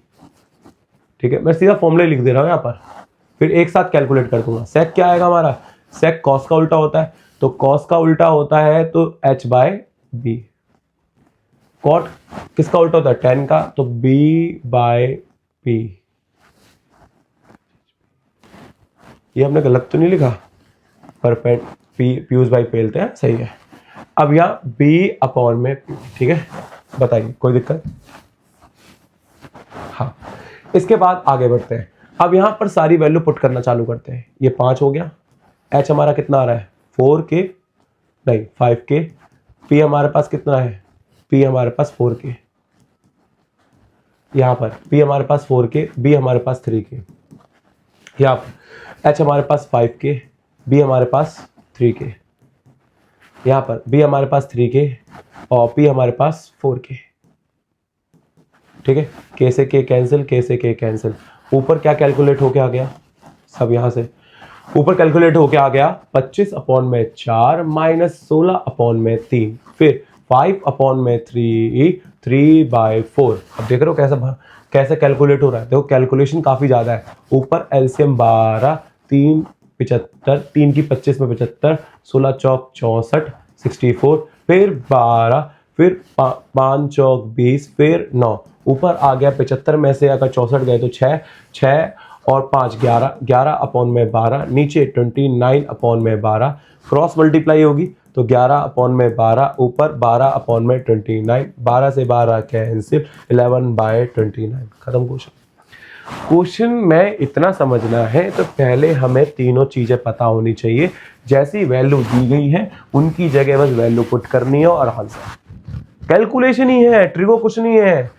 ठीक है, मैं सीधा फॉर्मूला लिख दे रहा हूँ यहाँ पर, फिर एक साथ कैलकुलेट कर दूंगा। सेक क्या आएगा हमारा? सेक कॉस का उल्टा होता है, तो कॉस का उल्टा होता है तो एच बाय बी। कॉट किसका उल्टा होता है? टेन का, तो बी बाय पी। ये हमने गलत तो नहीं लिखा? परपेंड पीयूष भाई पेलते हैं, सही है। अब यहाँ बी अपॉन में पी। ठीक है, बताइए कोई दिक्कत? हाँ, इसके बाद आगे बढ़ते हैं। अब यहां पर सारी वैल्यू पुट करना चालू करते हैं। ये 5 हो गया, एच हमारा कितना आ रहा है? 4 के नहीं 5 के। पी हमारे पास कितना है? पी हमारे पास 4 के। यहां पर पी हमारे पास 4 के, बी हमारे पास 3 के। यहां पर एच हमारे पास 5 के, बी हमारे पास 3 के। यहां पर बी हमारे पास 3 के और पी हमारे पास 4 के। ठीक है, के से के कैंसिल, के से के कैंसिल। ऊपर क्या कैलकुलेट होके आ गया? सब यहां से ऊपर कैलकुलेट होके आ गया 25 अपॉन में 4 माइनस 16 अपॉन में 3। फिर 5/3 3/4। अब देख रहे हो कैसे कैलकुलेट हो रहा है। देखो कैलकुलेशन काफ़ी ज़्यादा है। ऊपर एलसीएम 12, 3 75, 3 की 25 में 75, 16 चौक 64 64, फिर 12, फिर 5 चौक 20, फिर 9। ऊपर आ गया 75 में से अगर 64 गए तो 6 6 और 5 11 11/12, नीचे 29/12, क्रॉस मल्टीप्लाई होगी तो 11/12, ऊपर 12/29, 12 से 12 कैंसिल, 11/29। खत्म क्वेश्चन में इतना समझना है तो पहले हमें तीनों चीजें पता होनी चाहिए। जैसी वैल्यू दी गई है उनकी जगह बस वैल्यू पुट करनी है और आंसर। कैलकुलेशन ही है, ट्रिगो कुछ नहीं है।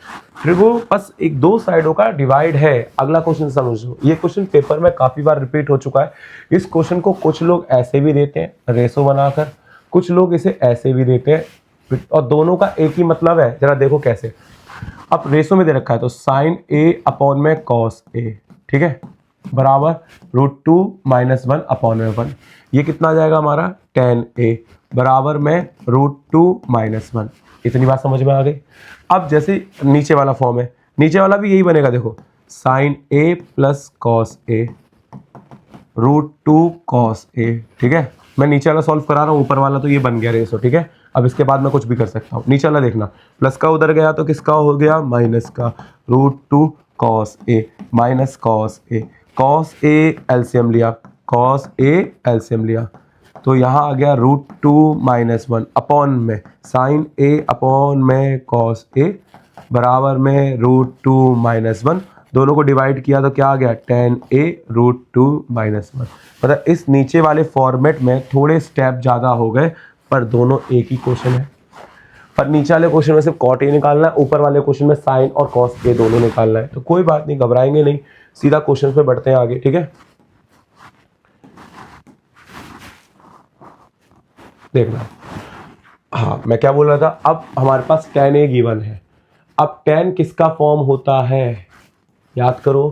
ट्रिगो बस एक दो साइडों का डिवाइड है। अगला क्वेश्चन समझो। ये क्वेश्चन पेपर में काफी बार रिपीट हो चुका है। इस क्वेश्चन को कुछ लोग ऐसे भी देते हैं रेशो बनाकर, कुछ लोग इसे ऐसे भी देते हैं, और दोनों का एक ही मतलब है। जरा देखो कैसे। अब रेशो में दे रखा है तो साइन ए अपॉन में कॉस ए, ठीक है, बराबर √2 - 1/1। ये कितना आ जाएगा हमारा tan a, बराबर में √2 - 1। इतनी बात समझ में आ गई। अब जैसे नीचे वाला फॉर्म है, नीचे वाला भी यही बनेगा। देखो sine a plus cos A, √2 cos A, ठीक है। मैं नीचे वाला सॉल्व करा रहा हूँ, ऊपर वाला तो ये बन गया रेशो, ठीक है। अब इसके बाद मैं कुछ भी कर सकता हूँ। नीचे वाला देखना, प्लस का उधर गया तो किसका हो गया, माइनस का, √2 cos A minus cos A, cos A LCM लिया, कॉस ए एलसीएम लिया, तो यहाँ आ गया √2 - 1 अपॉन में साइन ए अपॉन में कॉस ए, बराबर में √2 - 1। दोनों को डिवाइड किया तो क्या आ गया tan a √2 - 1। मतलब इस नीचे वाले फॉर्मेट में थोड़े स्टेप ज़्यादा हो गए, पर दोनों एक ही क्वेश्चन है। पर नीचे वाले क्वेश्चन में सिर्फ कॉट ए निकालना है, ऊपर वाले क्वेश्चन में साइन और कॉस ए दोनों निकालना है। तो कोई बात नहीं, घबराएंगे नहीं, सीधा क्वेश्चन पे बढ़ते हैं आगे, ठीक है। देखना, हाँ मैं क्या बोल रहा था। अब हमारे पास tan a गिवन है। अब tan किसका फॉर्म होता है, याद करो,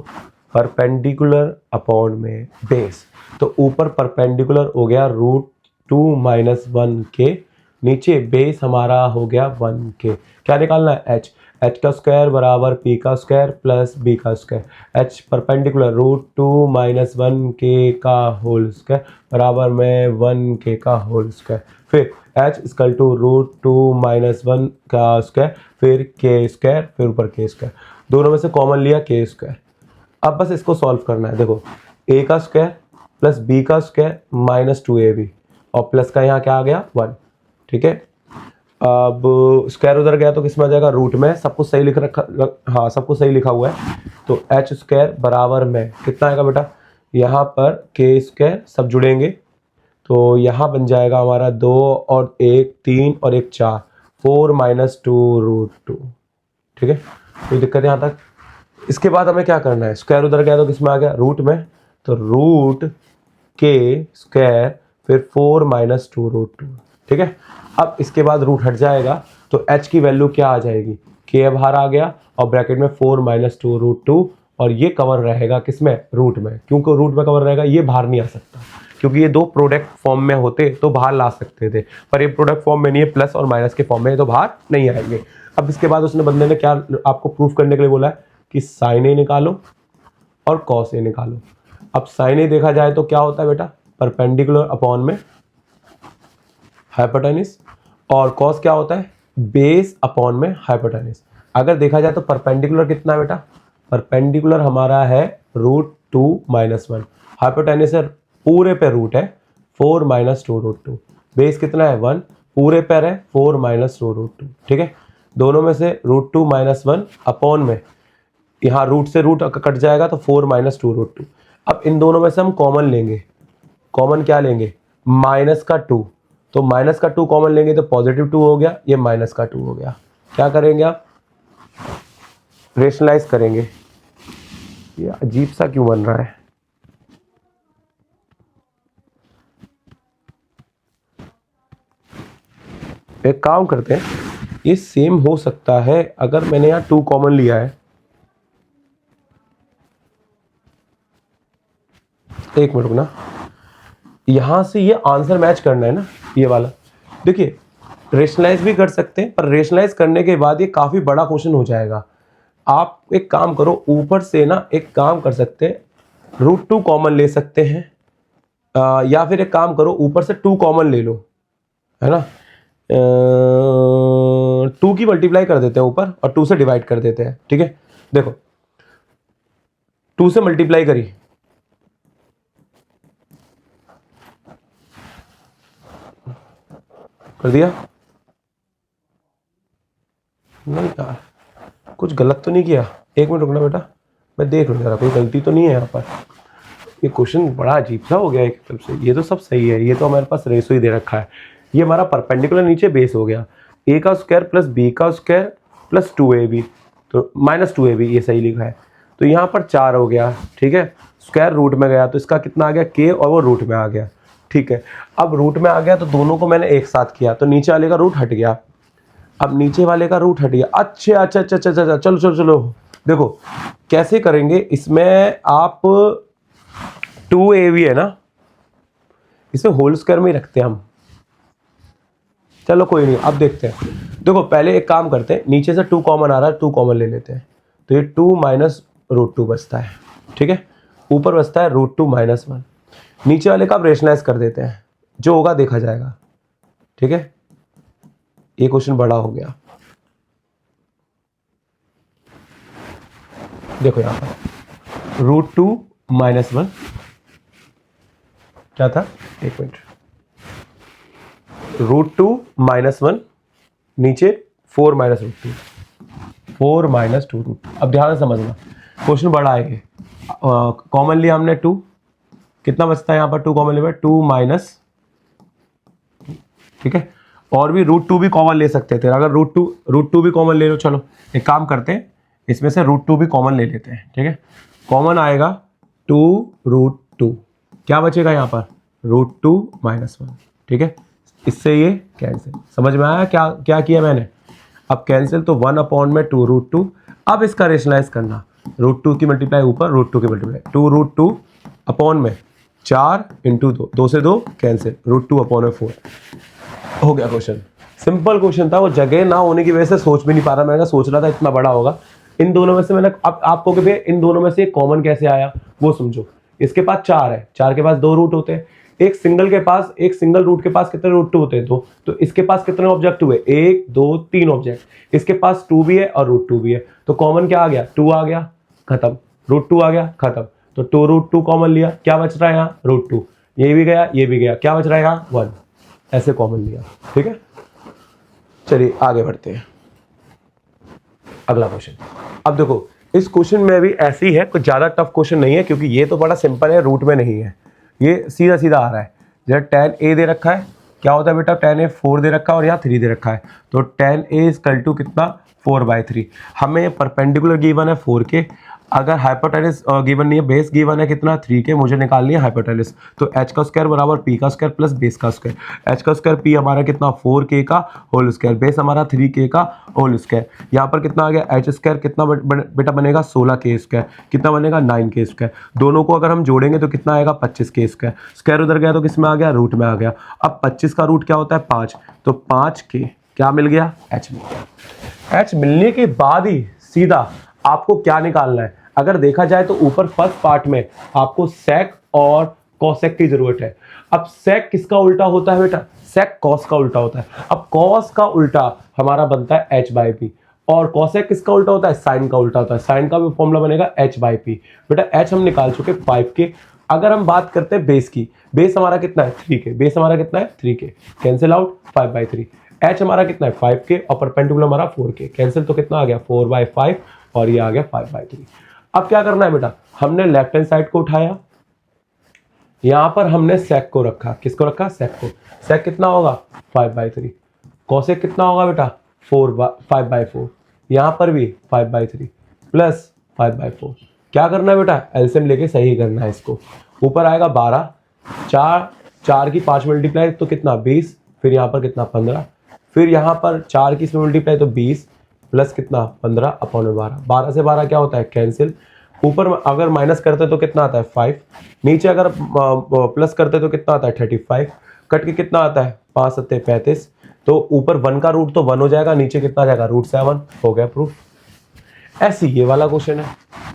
परपेंडिकुलर अपॉन में बेस। तो ऊपर परपेंडिकुलर हो गया √2 - 1 के, नीचे बेस हमारा हो गया 1 के। क्या निकालना है, h का स्क्वायर बराबर p का स्क्वायर प्लस b का स्क्वायर। h परपेंडिकुलर √2 - 1 के का होल स्क्वायर, बराबर में 1 के का होल स्क्वायर। फिर h इक्वल टू √2 - 1 का स्क्वायर, फिर k स्क्वायर, फिर ऊपर k स्क्वायर। दोनों में से कॉमन लिया k स्क्वायर। अब बस इसको सॉल्व करना है। देखो a का स्क्वायर प्लस b का स्क्वायर माइनस 2ab, और प्लस का यहाँ क्या आ गया 1, ठीक है। अब स्क्वायर उधर गया तो किस में आ जाएगा, रूट में। सब कुछ सही लिख रखा, हाँ सब कुछ सही लिखा हुआ है। तो h स्क्वायर बराबर में कितना आएगा बेटा, यहाँ पर k स्क्वायर सब जुड़ेंगे तो यहाँ बन जाएगा हमारा 2 और 1 3 और 1 4, 4 - 2√2, ठीक है। कोई दिक्कत है यहाँ तक। इसके बाद हमें क्या करना है, स्क्वायर उधर गया तो किस में आ गया, रूट में। तो रूट के स्क्वायर फिर 4 - 2√2, ठीक है। अब इसके बाद रूट हट जाएगा तो h की वैल्यू क्या आ जाएगी, k बाहर आ गया और ब्रैकेट में 4 - 2√2, और ये कवर रहेगा किसमें, रूट में। क्योंकि रूट में कवर रहेगा, ये बाहर नहीं आ सकता, क्योंकि ये दो प्रोडक्ट फॉर्म में होते तो बाहर ला सकते थे, पर ये प्रोडक्ट फॉर्म में नहीं है, प्लस और माइनस के फॉर्म में, तो बाहर नहीं आएंगे। अब इसके बाद उसने बंदे ने क्या आपको प्रूफ करने के लिए बोला है कि साइन ए निकालो और कॉस ए निकालो। अब साइन ए देखा जाए तो क्या होता है बेटा, परपेंडिकुलर अपॉन में हाइपोटेन्यूज, और कॉस क्या होता है, बेस अपॉन में हाइपोटेन्यूज। अगर देखा जाए तो परपेंडिकुलर कितना है बेटा, परपेंडिकुलर हमारा है √2 - 1, हाइपोटेन्यूज है पूरे पे रूट है 4 - 2√2, बेस कितना है 1, पूरे पर है 4 - 2√2, ठीक है। दोनों में से √2 - 1 अपॉन में, यहाँ रूट से रूट कट जाएगा तो 4 - 2√2। अब इन दोनों में से हम कॉमन लेंगे, कॉमन क्या लेंगे, माइनस का 2, तो माइनस का 2 कॉमन लेंगे तो पॉजिटिव 2 हो गया, ये माइनस का 2 हो गया। क्या करेंगे आप, रेशनलाइज करेंगे। ये अजीब सा क्यों बन रहा है, एक काम करते हैं, ये सेम हो सकता है अगर मैंने यहाँ 2 कॉमन लिया है। एक मिनट ना, यहां से ये आंसर मैच करना है ना, ये वाला। देखिए रेशनलाइज भी कर सकते हैं, पर रेशनलाइज करने के बाद ये काफ़ी बड़ा क्वेश्चन हो जाएगा। आप एक काम करो, ऊपर से ना एक काम कर सकते हैं, √2 कॉमन ले सकते हैं, या फिर एक काम करो, ऊपर से 2 कॉमन ले लो, है ना। 2 की मल्टीप्लाई कर देते हैं ऊपर और 2 से डिवाइड कर देते हैं, ठीक है। देखो 2 से मल्टीप्लाई करी, कर दिया नहीं यार, कुछ गलत तो नहीं किया। एक मिनट रुकना बेटा, मैं देख लूँ जरा, कोई गलती तो नहीं है यहाँ पर। ये क्वेश्चन बड़ा अजीब सा हो गया एक तरफ से। ये तो सब सही है, ये तो हमारे पास रेशो ही दे रखा है। ये हमारा परपेंडिकुलर नीचे बेस हो गया, a का स्क्वायर प्लस b का स्क्वायर प्लस 2ab, तो -2ab ये सही लिखा है। तो यहाँ पर 4 हो गया, ठीक है। स्क्वायर रूट में गया तो इसका कितना आ गया k, और वो रूट में आ गया, ठीक है। अब रूट में आ गया तो दोनों को मैंने एक साथ किया तो नीचे वाले का रूट हट गया। अब नीचे वाले का रूट हट गया। अच्छा, चलो चलो चलो, देखो कैसे करेंगे इसमें। आप 2ab है ना, इसे होल स्क्वायर में ही रखते हैं हम। चलो कोई नहीं, अब देखते हैं। देखो पहले एक काम करते हैं, नीचे से 2 कॉमन आ रहा है, 2 कॉमन ले लेते हैं, तो ये 2 माइनस √2 बचता है, ठीक है। ऊपर बचता है √2 - 1। नीचे वाले का आप रेशनलाइज कर देते हैं, जो होगा देखा जाएगा, ठीक है। ये क्वेश्चन बड़ा हो गया। देखो यहाँ पर √2 - 1 क्या था, एक मिनट, √2 - 1 नीचे 4 - √2, 4 - 2 √2। अब ध्यान से समझना, क्वेश्चन बड़ा है। कॉमन लिया हमने 2, कितना बचता है यहाँ पर, 2 कॉमन लिया 2 माइनस, ठीक है। और भी √2 भी कॉमन ले सकते थे, अगर √2 भी कॉमन ले लो। चलो एक काम करते हैं, इसमें से √2 भी कॉमन ले लेते हैं, ठीक है। कॉमन आएगा 2 √2, क्या बचेगा यहाँ पर √2 - 1, ठीक है। इससे ये कैंसिल, समझ में आया क्या क्या किया मैंने। अब कैंसिल तो 1/2 √2। अब इसका रेशनलाइज करना, √2 की मल्टीप्लाई ऊपर, √2 की मल्टीप्लाई, 2 √2 अपॉन में 4 × 2, 2 से 2 कैंसिल, √2/4 हो गया क्वेश्चन। सिंपल क्वेश्चन था, वो जगह ना होने की वजह से सोच भी नहीं पा रहा। मैंने सोच रहा था इतना बड़ा होगा। इन दोनों में से मैंने, अब आपको भैया इन दोनों में से कॉमन कैसे आया वो समझो। इसके पास 4 है, 4 के पास 2 रूट होते हैं। एक सिंगल रूट के पास कितने √2 होते हैं, 2। तो इसके पास कितने ऑब्जेक्ट हुए, 1 2 3 ऑब्जेक्ट। इसके पास 2 भी है और √2 भी है, तो कॉमन क्या आ गया, 2 आ गया, खत्म। √2 आ गया, खत्म। तो 2 √2 कॉमन लिया, क्या बच रहा है यहाँ √2, ये भी गया, ये भी गया, क्या बच रहा है यहाँ 1, ऐसे कॉमन लिया, ठीक है। चलिए आगे बढ़ते हैं, अगला क्वेश्चन। अब देखो इस क्वेश्चन में भी ऐसी है, कुछ ज़्यादा टफ क्वेश्चन नहीं है, क्योंकि ये तो बड़ा सिंपल है, रूट में नहीं है, ये सीधा सीधा आ रहा है। जैसे tan a दे रखा है, क्या होता है बेटा, tan a 4 दे रखा है और यहाँ 3 दे रखा है, तो tan a = कितना 4/3। हमें परपेंडिकुलर गिवन है 4 के, अगर हाइपोटेनस गिवन नहीं है, बेस गिवन है कितना 3 के, मुझे निकालनी है हाइपोटेनस। तो h का स्क्वायर बराबर p का स्क्वायर प्लस बेस का स्क्वायर। h का स्क्वायर p हमारा कितना 4k का होल स्क्वायर, बेस हमारा 3k का होल स्क्वायर। यहाँ पर कितना आ गया, h स्क्वायर कितना बेटा बनेगा 16k स्क्वायर, कितना बनेगा 9k स्क्वायर। दोनों को अगर हम जोड़ेंगे तो कितना आएगा 25k स्क्वायर। स्क्वायर उधर गया तो किस में आ गया, रूट में आ गया। अब 25 का रूट क्या होता है 5, तो 5k क्या मिल गया, h मिल गया। h मिलने के बाद ही सीधा आपको क्या निकालना है, अगर देखा जाए तो ऊपर फर्स्ट पार्ट में आपको सेक और कॉसेक की जरूरत है। अब सेक किसका उल्टा होता है बेटा, सेक कॉस का उल्टा होता है। अब कॉस का उल्टा हमारा बनता है h/p, और कॉसेक किसका उल्टा होता है, साइन का उल्टा होता है। साइन का भी फॉर्मूला बनेगा h/p। बेटा h हम निकाल चुके 5k। अगर हम बात करते हैं बेस की, बेस हमारा कितना है 3k, बेस हमारा कितना है 3k, कैंसिल आउट 5/3। h हमारा कितना है 5k और परपेंडिकुलर हमारा 4k, कैंसिल तो कितना आ गया 4/5 और ये आ गया 5/3। अब क्या करना है बेटा, हमने लेफ्ट हैंड साइड को उठाया, यहां पर हमने सेक को रखा, किसको रखा, सेक को। सेक कितना होगा 5/3, कॉसेक कितना होगा बेटा 5/4, यहां पर भी 5/3 प्लस 5/4। क्या करना है बेटा, एलसीएम लेके सही करना है इसको। ऊपर आएगा 12, 4 की 5 मल्टीप्लाई तो कितना 20, फिर यहाँ पर कितना 15, फिर यहाँ पर 4 की इसमें मल्टीप्लाई तो 20 प्लस कितना 15/12। 12 से 12 क्या होता है कैंसिल। ऊपर अगर माइनस करते तो कितना आता है 5, नीचे अगर प्लस करते तो कितना आता है 35, कट के कितना आता है 5 × 7 = 35, तो ऊपर 1 का रूट तो 1 हो जाएगा, नीचे कितना आ जाएगा √7, हो गया प्रूफ। ऐसे ये वाला क्वेश्चन है,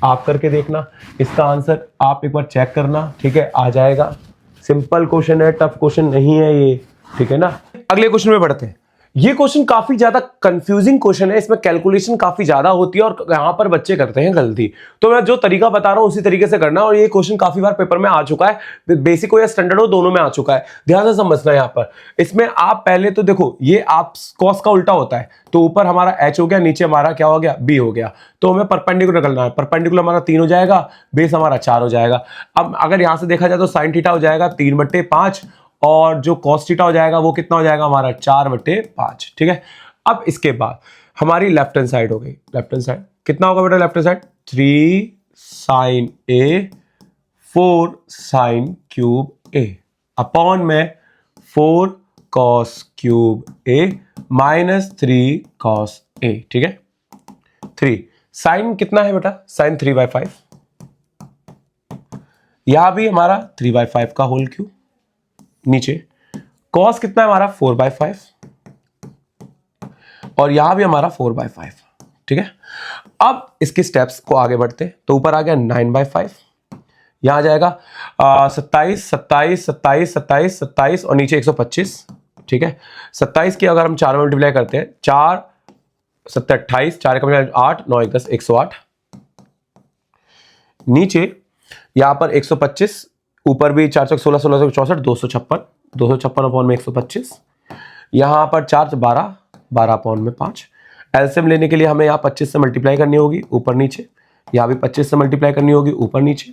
आप करके देखना, इसका आंसर आप एक बार चेक करना, ठीक है, आ जाएगा। सिंपल क्वेश्चन है, टफ क्वेश्चन नहीं है ये, ठीक है ना। अगले क्वेश्चन में बढ़ते हैं। ये क्वेश्चन काफी ज्यादा कंफ्यूजिंग क्वेश्चन है, इसमें कैलकुलेशन काफी ज्यादा होती है और यहां पर बच्चे करते हैं गलती। तो मैं जो तरीका बता रहा हूं उसी तरीके से करना, और ये क्वेश्चन काफी बार पेपर में आ चुका है, बेसिक हो या स्टैंडर्ड हो, दोनों में आ चुका है। ध्यान से समझना यहां पर। इसमें आप पहले तो देखो, ये आप कॉस का उल्टा होता है, तो ऊपर हमारा h हो गया, नीचे हमारा क्या हो गया, b हो गया। तो हमें परपेंडिकुलर निकलना है, परपेंडिकुलर हमारा 3 हो जाएगा, बेस हमारा 4 हो जाएगा। अब अगर यहां से देखा जाए तो साइन थीटा हो जाएगा 3/5, और जो कॉस थीटा हो जाएगा वो कितना हो जाएगा हमारा 4/5, ठीक है। अब इसके बाद हमारी लेफ्ट हैंड साइड हो गई, लेफ्ट हैंड साइड कितना होगा बेटा, left hand side 3 sin A 4 sin³ A upon में 4 cos³ A minus 3 cos A, ठीक है। 3 साइन कितना है बेटा, साइन 3/5, यहां भी हमारा 3/5 का होल क्यूब, नीचे कॉस कितना है हमारा 4/5, और यहां भी हमारा 4/5, ठीक है। अब इसके स्टेप्स को आगे बढ़ते हैं, तो ऊपर आ गया 9/5, यहां आ जाएगा 27 27 27 27 27 और नीचे 125, ठीक है। 27 की अगर हम 4 में मल्टीप्लाई करते हैं, 4 7 28, 4 का 8, 9 1 10, 108, नीचे यहां पर 125, ऊपर भी 4 चौक 16 16 64, 256 256 अपॉन में 125, यहां पर 4 12 12 अपॉन में 5। एलसीएम लेने के लिए हमें यहाँ 25 से मल्टीप्लाई करनी होगी ऊपर नीचे, यहाँ भी 25 से मल्टीप्लाई करनी होगी ऊपर नीचे।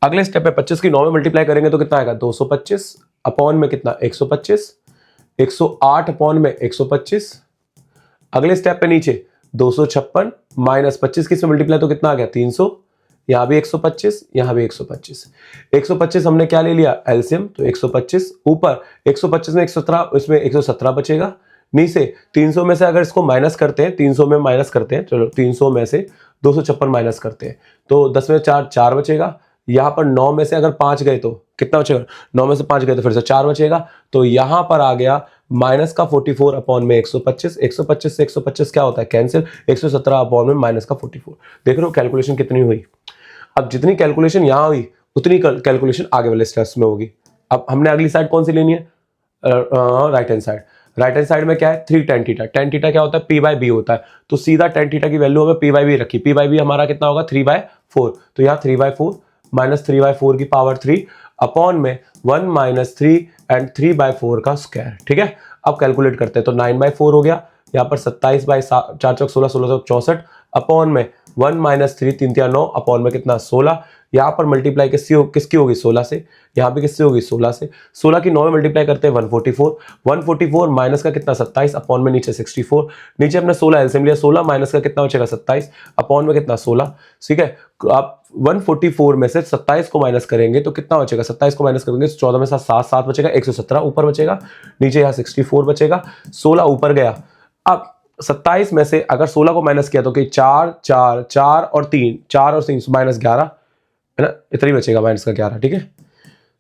अगले स्टेप में 25 की 9 में मल्टीप्लाई करेंगे तो कितना आएगा 225 अपॉन में कितना 125, 108 अपॉन में 125। अगले स्टेप पे नीचे 256 माइनस 25 की से मल्टीप्लाई तो कितना आ गया 300, यहाँ भी 125, यहाँ भी 125। 125 हमने क्या ले लिया एलसीएम, तो 125 ऊपर 125 में 117, इसमें 117 बचेगा, नीचे 300 में से अगर इसको माइनस करते हैं, 300 में माइनस करते हैं, चलो 300 में से 256 माइनस करते हैं तो 10 में 4 4 बचेगा। यहाँ पर 9 में से अगर 5 गए तो कितना बचेगा, 9 में से 5 गए तो फिर से 4 बचेगा, तो यहाँ पर आ गया माइनस का 44 अपॉन में 125, 125 से 125 क्या होता है कैंसिल, 117 अपॉन में माइनस का 44। देख रहे हो कैलकुलेशन कितनी हुई। अब जितनी कैलकुलेशन यहाँ हुई उतनी कैलकुलेशन आगे वाले स्टेप्स में होगी। अब हमने अगली साइड कौन सी लेनी है, right hand side. Right hand side में क्या है 3 tan थीटा, tan थीटा क्या होता है p/b होता है, तो सीधा tan थीटा की वैल्यू हमें p/b रखी, p/b हमारा कितना होगा 3/4, तो यहाँ 3/4 माइनस 3/4 की पावर 3 अपॉन में 1 माइनस 3 एंड 3/4 का स्क्वायर, ठीक है। अब कैलकुलेट करते हैं तो 9/4 हो गया, यहाँ पर 27/4 चौक 16 16 64 अपॉन में 1 माइनस 3 3 3 9 अपॉन में कितना 16, यहाँ पर मल्टीप्लाई किसकी होगी 16 से, यहाँ पे किससे होगी 16 से, 16 की 9 में मल्टीप्लाई करते हैं 144, 144 माइनस का कितना 27 अपॉन में नीचे 64, नीचे हमने 16 एलसीएम लिया, 16 माइनस का कितना बचेगा 27 अपॉन में कितना 16, ठीक है। आप 144 में से 27 को माइनस करेंगे तो कितना बचेगा, 27 को माइनस करेंगे 14 में 7 7 बचेगा, 117 ऊपर बचेगा, नीचे यहाँ 64 बचेगा, 16 ऊपर गया। अब 27 में से अगर 16 को माइनस किया तो कि 4 4 4 और 3 4 और 3 माइनस 11 है ना, इतना ही बचेगा माइनस का 11, ठीक है।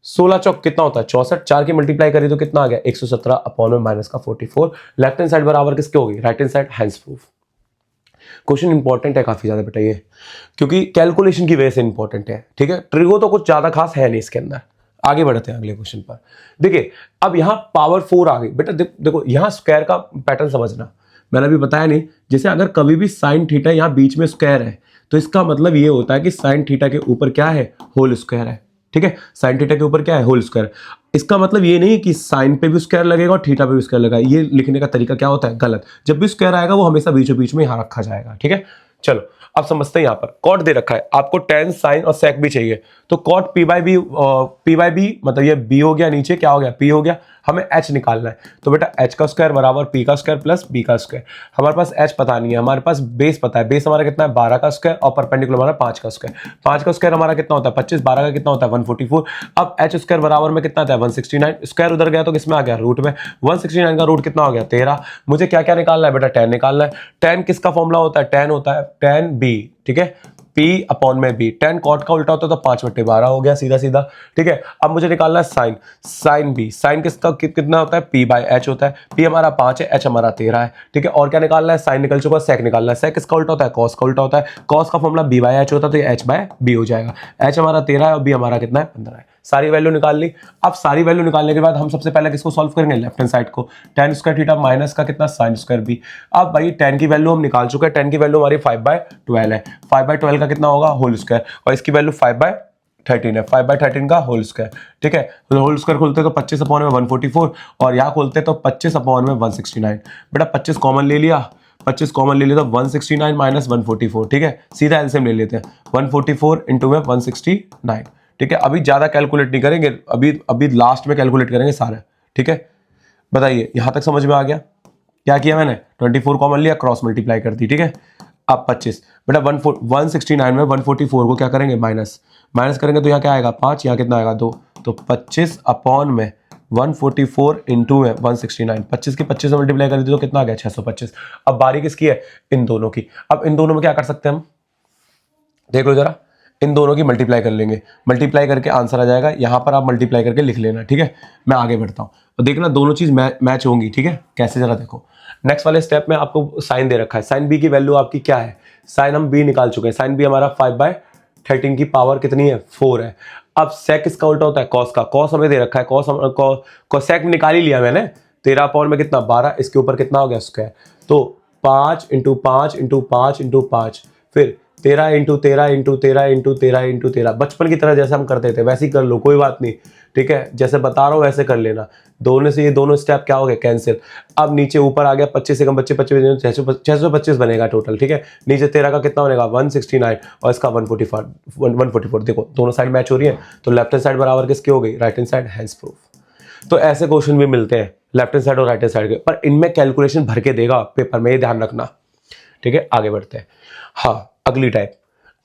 16 चौक कितना होता है 64, 4 की मल्टीप्लाई करी तो कितना आ गया 117 अपॉन में माइनस का 44। लेफ्ट हैंड साइड बराबर किसके होगी right hand side, hence proof. Question important है काफी ज्यादा बेटा ये, क्योंकि कैलकुलेशन की वजह से इंपॉर्टेंट है, ठीक है। ट्रिगो तो कुछ ज्यादा खास है नहीं इसके अंदर। आगे बढ़ते हैं अगले क्वेश्चन पर। देखिए अब यहाँ पावर 4 आ गई बेटा, देखो यहाँ स्क्वायर का पैटर्न समझना, मैंने अभी बताया नहीं, जैसे अगर कभी भी साइन थीटा यहाँ बीच में स्क्वायर है तो इसका मतलब ये होता है कि साइन थीटा के ऊपर क्या है होल स्क्वायर है, ठीक है। साइन थीटा के ऊपर क्या है होल स्क्वायर, इसका मतलब ये नहीं कि साइन पे भी स्क्वायर लगेगा और थीटा पे भी स्क्वायर लगेगा, ये लिखने का तरीका क्या होता है गलत। जब भी स्क्वायर आएगा वो हमेशा बीचों बीच में यहाँ रखा जाएगा, ठीक है। चलो अब समझते हैं, यहाँ पर कॉट दे रखा है आपको, टेन साइन और सेक भी चाहिए, तो कॉट p/b मतलब ये b हो गया, नीचे क्या हो गया p हो गया, हमें h निकालना है, तो बेटा h का स्क्वायर बराबर p का स्क्वायर प्लस b का स्क्वायर। हमारे पास h पता नहीं है, हमारे पास बेस पता है, बेस हमारा कितना है 12 का स्क्वायर और परपेंडिकुलर हमारा 5 का स्क्वायर। 5 का स्क्वायर हमारा कितना होता है 25, 12 का कितना होता है 144। अब h स्क्वायर बराबर में कितना आता है 169, स्क्वायर उधर गया तो किसमें आ गया रूट में, 169 का रूट कितना हो गया 13। मुझे क्या क्या निकालना है बेटा tan निकालना है। tan किसका फॉर्मूला होता है, tan होता है tan b, ठीक है। P अपॉन में B। tan cot का उल्टा होता है तो 5/12 हो गया सीधा सीधा, ठीक है। अब मुझे निकालना है साइन, साइन B, साइन किसका कितना होता है, P/h होता है। P हमारा 5 है, h हमारा 13 है, ठीक है। और क्या निकालना है, साइन निकल चुका, सेक निकालना है। सेक किसका उल्टा होता है, कॉस का उल्टा होता है। कॉस का फॉर्मूला B/h होता है, तो ये h/b हो जाएगा। h हमारा 13 है और b हमारा कितना है, 15 है। सारी वैल्यू निकाल ली। अब सारी वैल्यू निकालने के बाद हम सबसे पहले किसको सॉल्व करेंगे, लेफ्ट हैंड साइड को। tan स्क्वायर थीटा माइनस का कितना, sin स्क्वायर b। अब भाई tan की वैल्यू हम निकाल चुके हैं, tan की वैल्यू हमारी 5/12 है। 5/12 का कितना होगा, होल स्क्वायर, और इसकी वैल्यू 5/13 है, 5/13 का होल स्क्वायर, ठीक है। तो होल स्क्वायर खोलते तो 25 अपॉन में 144, और यहाँ खोलते तो 25 अपॉन में 169। बेटा 25 कॉमन ले लिया, 25 कॉमन ले लिया तो 169 माइनस 144, ठीक है। सीधा एलसीएम ले लेते हैं, 144 इंटू में 169, ठीक है। अभी ज्यादा कैलकुलेट नहीं करेंगे, अभी लास्ट में कैलकुलेट करेंगे सारे, ठीक है। बताइए यहां तक समझ में आ गया। क्या किया मैंने, 24 कॉमन लिया, क्रॉस मल्टीप्लाई कर दी, ठीक है। अब 25, बेटा 169 में 144 को क्या करेंगे, माइनस करेंगे तो यहाँ क्या आएगा 5, यहाँ कितना आएगा 2, तो 25 अपॉन में 144 इंटू में 169, 25 की 25 से मल्टीप्लाई कर दी तो कितना आ गया 625। अब बारी किसकी है, इन दोनों की। अब इन दोनों में क्या कर सकते हैं हम, देख लो जरा, इन दोनों की मल्टीप्लाई कर लेंगे, मल्टीप्लाई करके आंसर आ जाएगा। यहां पर आप मल्टीप्लाई करके लिख लेना, ठीक है। मैं आगे बढ़ता हूं तो देखना दोनों चीज मैच होंगी, ठीक है। कैसे, जरा देखो। नेक्स्ट वाले स्टेप में आपको साइन दे रखा है, साइन बी की वैल्यू आपकी क्या है, साइन हम बी निकाल चुके हैं। साइन बी हमारा 5/13 की पावर कितनी है, 4 है। अब सेक किसका उल्टा होता है, कॉस का। कॉस हमें दे रखा है, कॉस सेक निकाल ही लिया मैंने, 13 पावर में कितना 12, इसके ऊपर कितना हो गया स्क्वायर, तो 5 इंटू 5 इंटू 5 इंटू 5, फिर 13 इंटू 13 इंटू 13 इंटू 13 इंटू 13। बचपन की तरह जैसे हम करते थे वैसे ही कर लो, कोई बात नहीं, ठीक है। जैसे बता रहा हूँ वैसे कर लेना। दोनों से ये दोनों स्टेप क्या हो गए, कैंसिल। अब नीचे ऊपर आ गया 25 से कम 25 625 बनेगा टोटल, ठीक है। नीचे 13 का कितना बनेगा 169, और इसका 144। देखो दोनों साइड मैच हो रही है, तो लेफ्ट हैंड साइड बराबर किसकी हो गई, right hand side, hence proof. तो ऐसे क्वेश्चन भी मिलते हैं लेफ्ट हैंड साइड और राइट हैंड साइड के, पर इनमें कैलकुलेशन भर के देगा पेपर में, ये ध्यान रखना, ठीक है। आगे बढ़ते हैं। हाँ, अगली टाइप।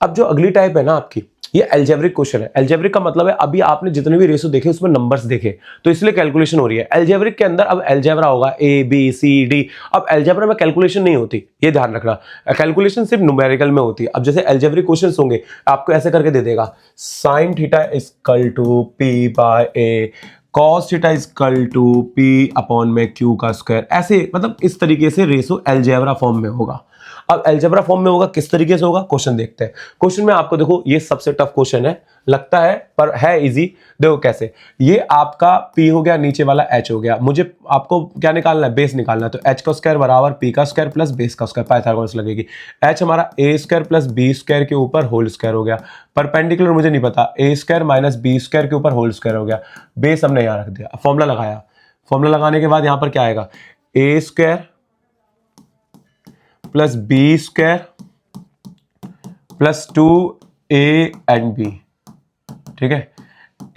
अब जो अगली टाइप है ना आपकी, ये अलजेब्रिक क्वेश्चन है। अलजेब्रिक का मतलब है अभी आपने जितने भी रेशो देखे उसमें नंबर्स देखे, तो इसलिए कैलकुलेशन हो रही है। अलजेब्रिक के अंदर अब अलजेब्रा होगा, ए बी सी डी। अब अलजेब्रा में कैलकुलेशन नहीं होती, ये ध्यान रखना। कैलकुलेशन सिर्फ न्यूमेरिकल में होती है। अब जैसे अलजेब्रिक क्वेश्चन होंगे, आपको ऐसे करके दे देगा, sine theta equal to P by A, cos theta equal to P upon में क्यू का स्क्वायर। ऐसे मतलब इस तरीके से रेशो अलजेब्रा फॉर्म में होगा। अब अलजेब्रा फॉर्म में होगा, किस तरीके से होगा, क्वेश्चन देखते हैं। क्वेश्चन में आपको देखो, ये सबसे टफ क्वेश्चन है लगता है, पर है इजी। देखो कैसे, ये आपका p हो गया, नीचे वाला h हो गया। मुझे आपको क्या निकालना है, बेस निकालना है। तो h का स्क्वायर बराबर p का स्क्वायर प्लस बेस का स्क्वायर, पाइथागोरस लगेगी। h हमारा a square plus b square के ऊपर होल स्क्वायर हो गया। परपेंडिकुलर मुझे नहीं पता, a square minus b square के ऊपर होल स्क्वायर हो गया। बेस हमने यहाँ रख दिया, फॉर्मूला लगाया। फॉर्मूला लगाने के बाद यहाँ पर क्या आएगा, a square plus B square plus 2a and b, ठीक है।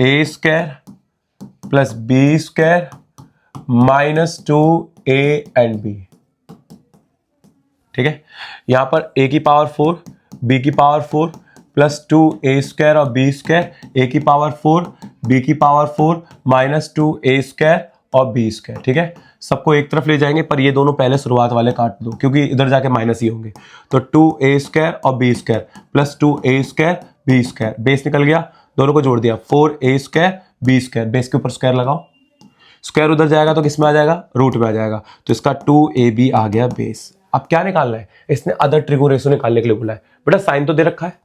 A square plus B square minus 2a and b, ठीक है। यहां पर a की पावर 4, b की पावर 4 प्लस 2a स्क्वायर और b स्क्वायर, a की पावर 4, b की पावर 4 माइनस 2a स्क्वायर और b स्क्वायर, ठीक है। सबको एक तरफ ले जाएंगे, पर ये दोनों पहले शुरुआत वाले काट दो क्योंकि इधर जाके माइनस ही होंगे। तो 2a स्क्वायर और b square plus 2a square b square, base निकल गया, दोनों को जोड़ दिया, 4a square b square, base के ऊपर स्क्वायर लगाओ। स्क्वायर उधर जाएगा तो किस में आ जाएगा, रूट में आ जाएगा। तो इसका 2ab आ गया बेस। अब क्या निकालना है, इसने अदर ट्रिगो रेशो निकालने के लिए बोला है। बेटा साइन तो दे रखा है,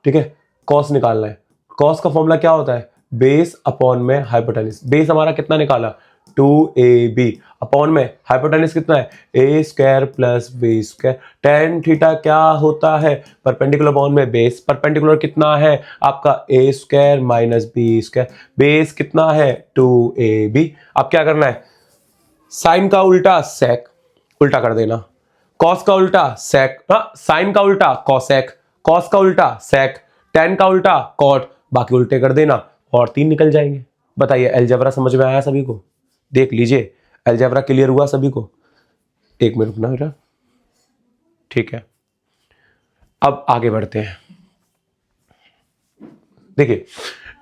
ठीक है। कॉस निकालना है। कॉस का फॉर्मूला क्या होता है, बेस अपॉन में हाइपोटेन्यूज। बेस हमारा कितना निकाला, 2ab अपॉन में हाइपोटेन्यूज कितना है, a square plus b square. tan theta क्या होता है, परपेंडिकुलर अपॉन में बेस। परपेंडिकुलर कितना है आपका, a square minus b square. Base कितना है 2ab। अब क्या करना है, साइन का उल्टा सेक, उल्टा कर देना। कॉस का उल्टा सेक, साइन का उल्टा कॉसेक, कॉस का उल्टा सेक, tan का उल्टा कॉट, बाकी उल्टे कर देना और 3 निकल जाएंगे। बताइए अलजेब्रा समझ में आया सभी को, देख लीजिए अलजेब्रा क्लियर हुआ सभी को। एक मिनट रुकना बेटा, ठीक है। अब आगे बढ़ते हैं। देखिए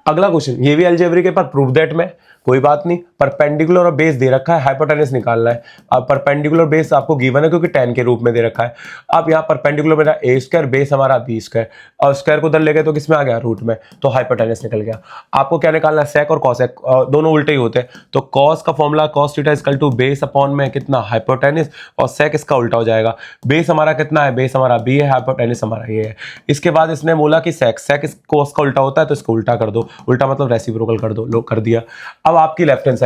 अगला क्वेश्चन, ये भी अलजेब्रिक है पर प्रूव दैट में। कोई बात नहीं, परपेंडिकुलर और बेस दे रखा है, हाइपोटेनस निकालना है। अब परपेंडिकुलर बेस आपको गिवन है क्योंकि tan के रूप में दे रखा है। अब यहाँ परपेंडिकुलर मेरा ए स्क्वायर, बेस हमारा बी स्क्वायर, और स्क्वायर को उधर ले गए तो किसमें आ गया, रूट में, तो हाइपोटेनस निकल गया। आपको क्या निकालना है, सेक और कॉसेक, दोनों उल्टे ही होते हैं, तो कॉस का formula cos theta equal to base upon में कितना, हाइपोटेनस, और सेक इसका उल्टा हो जाएगा। बेस हमारा कितना है, बेस हमारा बी है, हाइपोटेनस हमारा ये है। इसके बाद इसने बोला कि सेक इस कॉस का उल्टा होता है, तो इसको उल्टा कर दो, उल्टा मतलब रेसिप्रोकल कर दो, लो कर दिया। अब आपकी लेफ्ट हैंड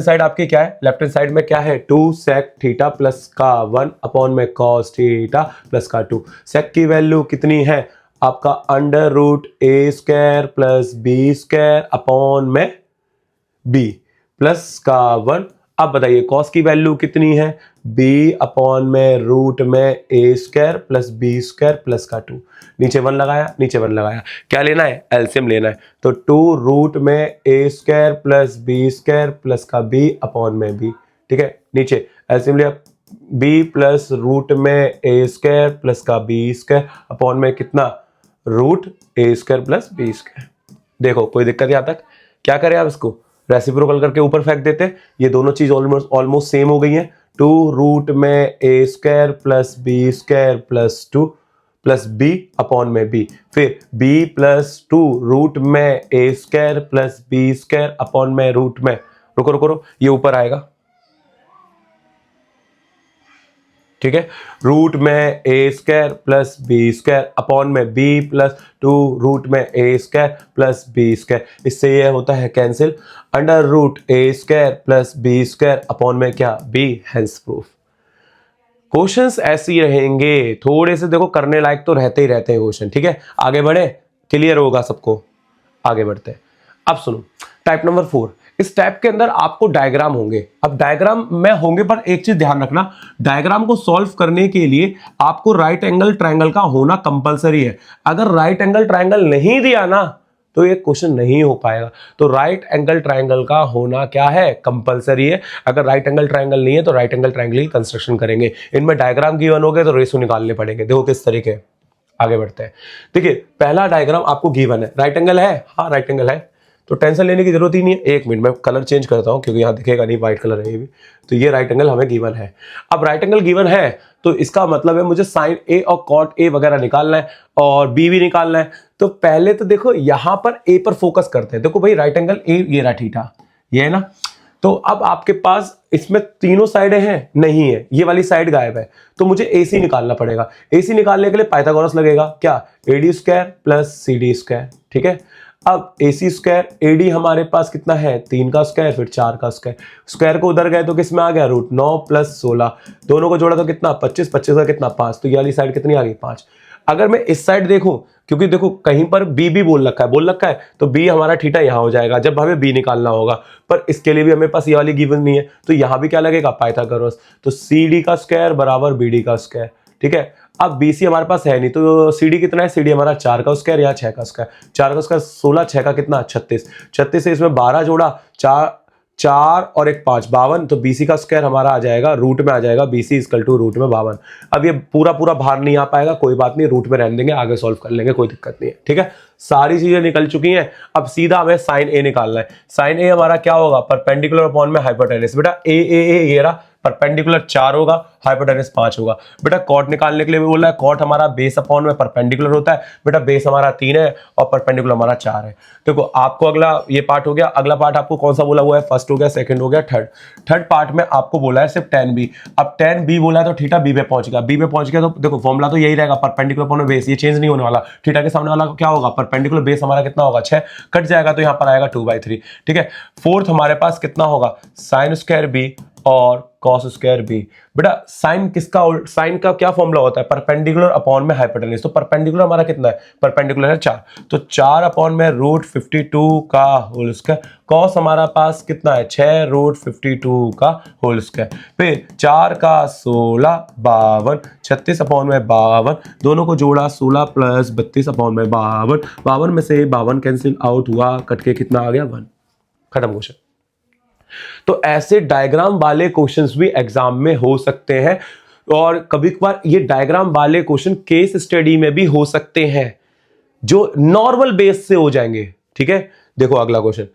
साइड आपकी क्या है, लेफ्ट हैंड साइड में क्या है, 2 सेक थीटा प्लस का 1 अपॉन में कॉस थीटा प्लस का 2। सेक की वैल्यू कितनी है आपका, under root A square plus B square upon में बी प्लस का 1। अब बताइए कॉस की वैल्यू कितनी है, b अपॉन में रूट में A square plus B square plus का 2। नीचे 1 लगाया, नीचे 1 लगाया, क्या लेना है, एलसीएम लेना है, तो 2 रूट में A square plus B square plus का b अपॉन में b। ठीक है, नीचे एलसीएम लिया, b प्लस रूट में ए स्क्वायर प्लस का बी स्क्वायर अपॉन में कितना, root A square plus B square. देखो कोई दिक्कत यहाँ तक, क्या करें आप इसको रेसिप्रोकल करके ऊपर फेंक देते, ये दोनों चीज ऑलमोस्ट सेम हो गई हैं। 2 रूट में A square plus B square plus 2 plus B upon में बी, फिर b प्लस 2 रूट में A square plus B square upon में रूट में, रुको रुको रुको, ये ऊपर आएगा, ठीक है, रूट में A square plus B square upon में b प्लस 2 रूट में A square plus B square, इससे ये होता है cancel, under root A square plus B square upon में क्या, b, हेंस प्रूफ। क्वेश्चंस ऐसे ही रहेंगे, थोड़े से देखो करने लायक तो रहते ही रहते हैं क्वेश्चन, ठीक है। आगे बढ़े, क्लियर होगा सबको, आगे बढ़ते हैं। अब सुनो टाइप नंबर 4, इस टाइप के अंदर आपको डायग्राम होंगे। अब डायग्राम में होंगे, पर एक चीज ध्यान रखना, डायग्राम को सॉल्व करने के लिए आपको राइट एंगल ट्रायंगल का होना कंपलसरी है। अगर राइट एंगल ट्रायंगल नहीं दिया ना तो ये क्वेश्चन नहीं हो पाएगा। तो राइट एंगल ट्रायंगल का होना क्या है, कंपलसरी है। अगर राइट एंगल ट्रायंगल नहीं है तो राइट एंगल ट्रायंगल की कंस्ट्रक्शन करेंगे। इनमें डायग्राम गिवन हो गए तो रेशो निकालने पड़ेंगे। देखो किस तरीके, आगे बढ़ते हैं। देखिए पहला डायग्राम आपको गिवन है, राइट एंगल है, हाँ राइट एंगल है, तो टेंशन लेने की जरूरत ही नहीं है। एक मिनट में कलर चेंज करता हूं क्योंकि यहाँ दिखेगा नहीं, व्हाइट कलर है ये भी। तो ये राइट एंगल हमें गिवन है। अब राइट एंगल गिवन है तो इसका मतलब है मुझे साइन ए और कॉट ए वगैरह निकालना है और बी भी निकालना है। तो पहले तो देखो यहां पर ए पर फोकस करते हैं। देखो भाई राइट एंगल ए, ये रहा थीटा, ये है ना। तो अब आपके पास इसमें तीनों साइडें हैं, नहीं है, ये वाली साइड गायब है, तो मुझे AC निकालना पड़ेगा। AC निकालने के लिए पाइथागोरस लगेगा, क्या, AD square plus CD square, ठीक है। अब AC स्क्वायर AD हमारे पास कितना है, 3 का स्क्वायर फिर 4 का स्क्वायर, स्क्वायर को उधर गए तो किस में आ गया, रूट 9 प्लस 16, दोनों को जोड़ा तो कितना 25, 25 का कितना 5, तो ये वाली साइड कितनी आ गई 5। अगर मैं इस साइड देखूं, क्योंकि देखो कहीं पर बी भी बोल रखा है, तो बी हमारा थीटा यहां हो जाएगा जब हमें बी निकालना होगा, पर इसके लिए भी हमें पास ये वाली गिवन नहीं है, तो यहां भी क्या लगेगा, पाइथागोरस। तो CD का स्क्वायर बराबर BD का स्क्वायर, ठीक है। अब BC हमारे पास है नहीं, तो CD कितना है, CD हमारा 4 का स्क्वायर या 6 का स्क्वायर, 4 का स्क्वायर 16, 6 का कितना 36, 36 से इसमें 12 जोड़ा, 4 और 1 5, 52, तो BC का स्क्वायर हमारा आ जाएगा, रूट में आ जाएगा, BC इक्वल टू रूट में 52। अब ये पूरा बाहर नहीं आ पाएगा, कोई बात नहीं, रूट में रहने देंगे, आगे सॉल्व कर लेंगे, कोई दिक्कत नहीं है, ठीक है। सारी चीजें निकल चुकी हैं। अब सीधा हमें साइन ए निकालना है। साइन ए हमारा क्या होगा, परपेंडिकुलर अपॉन में हाइपोटेनस। बेटा ए ये रहा, परपेंडिकुलर 4 होगा, हाइपोटेनस 5 होगा। बेटा कॉट निकालने के लिए भी बोला है, कॉट हमारा बेस अपॉन में परपेंडिकुलर होता है। बेटा बेस हमारा 3 है और परपेंडिकुलर हमारा 4 है। देखो आपको अगला ये पार्ट हो गया। अगला पार्ट आपको कौन सा बोला हुआ है, फर्स्ट हो गया, सेकंड हो गया, थर्ड पार्ट में आपको बोला है सिर्फ tan b। अब tan b बोला है तो थीटा b पे पहुंच गया, b पे पहुंच गया तो देखो फॉर्मूला तो यही रहेगा, परपेंडिकुलर अपॉन में बेस, ये चेंज नहीं होने वाला। थीटा के सामने वाला क्या होगा, परपेंडिकुलर बेस हमारा कितना होगा 6, कट जाएगा तो यहाँ पर आएगा 2/3, ठीक है। फोर्थ हमारे पास कितना होगा, साइन स्क्वायर b और cos स्क्वायर b। बेटा साइन साइन का क्या फॉर्मूला होता है, परपेंडिकुलर अपॉन में हाइपोटेनस। तो परपेंडिकुलर हमारा कितना है, परपेंडिकुलर है 4, तो 4 अपॉन में रूट 52 का होल स्क्वायर। cos हमारा पास कितना है 6 रूट 52 का होल स्क्वायर, फिर 4 का 16 52, 36 अपॉन में 52, दोनों को जोड़ा 16 प्लस 32 अपॉन में 52, 52 में से 52 कैंसिल आउट हुआ, कट के कितना आ गया 1, खत्म क्वेश्चन। तो ऐसे डायग्राम वाले क्वेश्चंस भी एग्जाम में हो सकते हैं और कभी कभार ये डायग्राम वाले क्वेश्चन केस स्टडी में भी हो सकते हैं जो नॉर्मल बेस से हो जाएंगे, ठीक है। देखो अगला क्वेश्चन,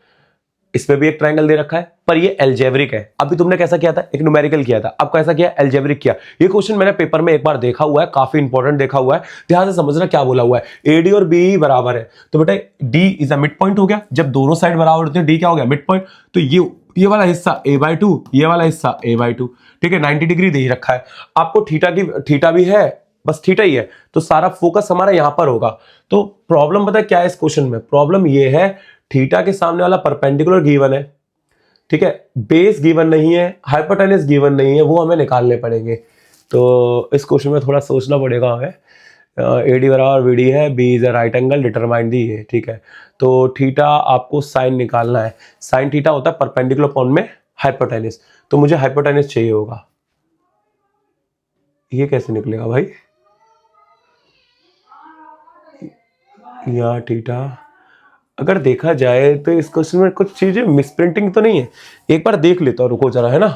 इसमें भी एक ट्रायंगल दे रखा है, पर ये एल्जेब्रिक है। अभी तुमने कैसा किया था, एक न्यूमेरिकल किया था, अब कैसा किया, एल्जेब्रिक किया। ये क्वेश्चन मैंने पेपर में एक बार देखा हुआ है, काफी इंपॉर्टेंट देखा हुआ है, ध्यान से समझना क्या बोला हुआ है। एडी और बी बराबर है, तो बेटा D is a mid point हो गया। जब दोनों साइड बराबर होते हैं, डी क्या हो गया, मिड पॉइंट। तो ये वाला हिस्सा a/2, ये वाला हिस्सा a/2, ठीक है। 90 डिग्री दे ही रखा है आपको। थीटा भी है, बस थीटा ही है, तो सारा फोकस हमारा यहां पर होगा। तो प्रॉब्लम पता है क्या है इस क्वेश्चन में, प्रॉब्लम ये है थीटा के सामने वाला परपेंडिकुलर गिवन है, ठीक है, बेस गिवन नहीं है, हाइपोटेनस गिवन नहीं है, वो हमें निकालने पड़ेंगे। तो इस क्वेश्चन में थोड़ा सोचना पड़ेगा हमें। एडी बराबर बीडी है, B is a right angle, determine दी है, ठीक है। तो थीटा आपको साइन निकालना है, साइन थीटा होता है परपेंडिकुलर अपॉन में हाइपोटेनस, तो मुझे हाइपोटेनस चाहिए होगा। ये कैसे निकलेगा भाई, यहाँ थीटा अगर देखा जाए तो इस क्वेश्चन में कुछ चीजें मिसप्रिंटिंग तो नहीं है, एक बार देख लेता हूं, रुको जरा, है ना,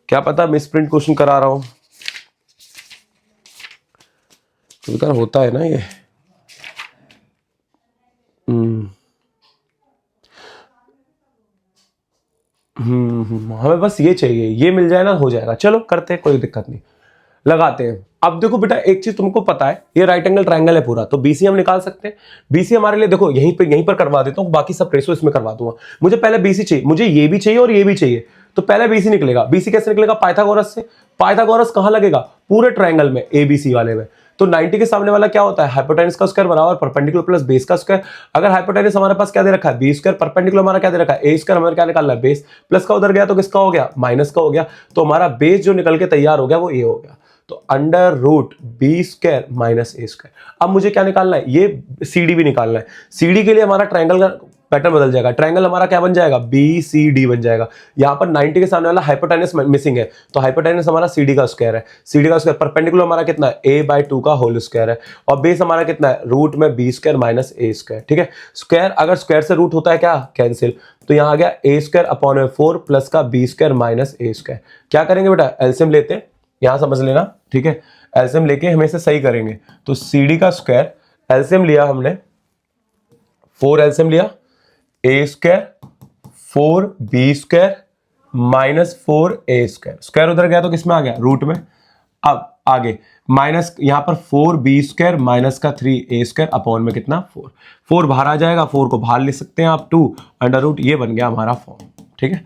क्या पता मिसप्रिंट क्वेश्चन करा रहा हूं, तो होता है ना ये। हमें बस ये चाहिए, ये मिल जाए ना हो जाएगा। चलो करते हैं, कोई दिक्कत नहीं, लगाते हैं। अब देखो बेटा एक चीज तुमको पता है, ये राइट एंगल ट्रायंगल है पूरा, तो बीसी हम निकाल सकते हैं। बीसी हमारे लिए देखो यहीं पर करवा देता हूं, बाकी सब रेशो इसमें करवा दूंगा। मुझे पहले बीसी चाहिए, मुझे ये भी चाहिए और ये भी चाहिए, तो पहले बीसी निकलेगा। बीसी कैसे निकलेगा, पाइथागोरस से। पाइथागोरस कहां लगेगा, पूरे ट्रायंगल में, एबीसी वाले में। तो 90 के सामने वाला क्या होता है, हाइपोटेनस का स्क्वायर बराबर परपेंडिकुलर प्लस बेस का स्क्वायर। अगर हाइपोटेनस हमारे पास क्या दे रखा है, बी स्क्वायर, परपेंडिकुलर हमारा क्या दे रखा है, ए स्क्वायर, हमारा क्या निकालना है, बेस। प्लस का उधर गया तो किसका हो गया, माइनस का हो गया। तो हमारा बेस जो निकल के तैयार हो गया वो ए हो गया। तो under root B square minus A square. अब मुझे क्या निकालना है, ये सीडी भी निकालना है। सीडी के लिए हमारा ट्रायंगल का पैटर्न बदल जाएगा, ट्रायंगल हमारा क्या बन जाएगा, बी सी डी बन जाएगा। यहां पर 90 के सामने वाला हाइपोटेनस मिसिंग है, तो हाइपोटेनस हमारा सीडी का स्क्वायर है। सीडी का स्क्वायर परपेंडिकुलर हमारा कितना है, a/2 का होल स्क्वायर है, और बेस हमारा कितना है, रूट में B square minus A square, ठीक है। स्क्वायर अगर स्क्वायर से रूट होता है क्या, कैंसिल, तो यहां आ गया ए स्क्वायर अपॉन में 4 प्लस का B square minus A square. क्या करेंगे बेटा, एलसीएम लेते हैं, यहां समझ लेना, ठीक है। एलसीएम लेके हमें से सही करेंगे, तो सीडी का स्क्वायर एलसीएम लिया हमने, 4 एलसीएम लिया, ए स्क्वायर 4 बी स्क्वायर माइनस 4 ए स्क्वायर। स्क्वायर उधर गया तो किसमें आ गया, रूट में। अब आगे माइनस, यहां पर 4 बी स्क्वायर माइनस का 3 ए स्क्वायर अपॉन में कितना 4 बाहर आ जाएगा, 4 को बाहर ले सकते हैं आप, 2 अंडर रूट, ये बन गया हमारा फॉर्म, ठीक है।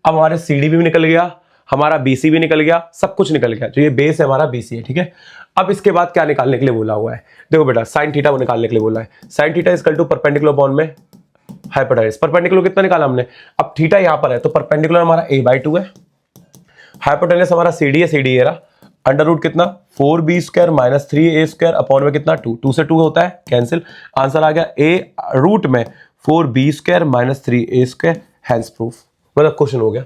अब हमारे सीडी भी निकल गया, हमारा बीसी भी निकल गया, सब कुछ निकल गया। तो ये बेस है हमारा बीसी है, ठीक है। अब इसके बाद क्या निकालने के लिए बोला हुआ है, देखो बेटा साइन थीटा को निकालने के लिए बोला है। Sine theta equal to perpendicular upon में हाइपोटेनस। परपेंडिकुलर कितना निकाला हमने, अब थीटा यहां पर है तो परपेंडिकुलर हमारा a/2 है, हाइपोटेनस हमारा cd है, cd ये रहा, अंडर रूट कितना 4b square minus 3a square upon में कितना 2, 2 से 2 होता है कैंसिल, आंसर आ गया a रूट में 4b square minus 3a square, hence proof, मतलब क्वेश्चन हो गया।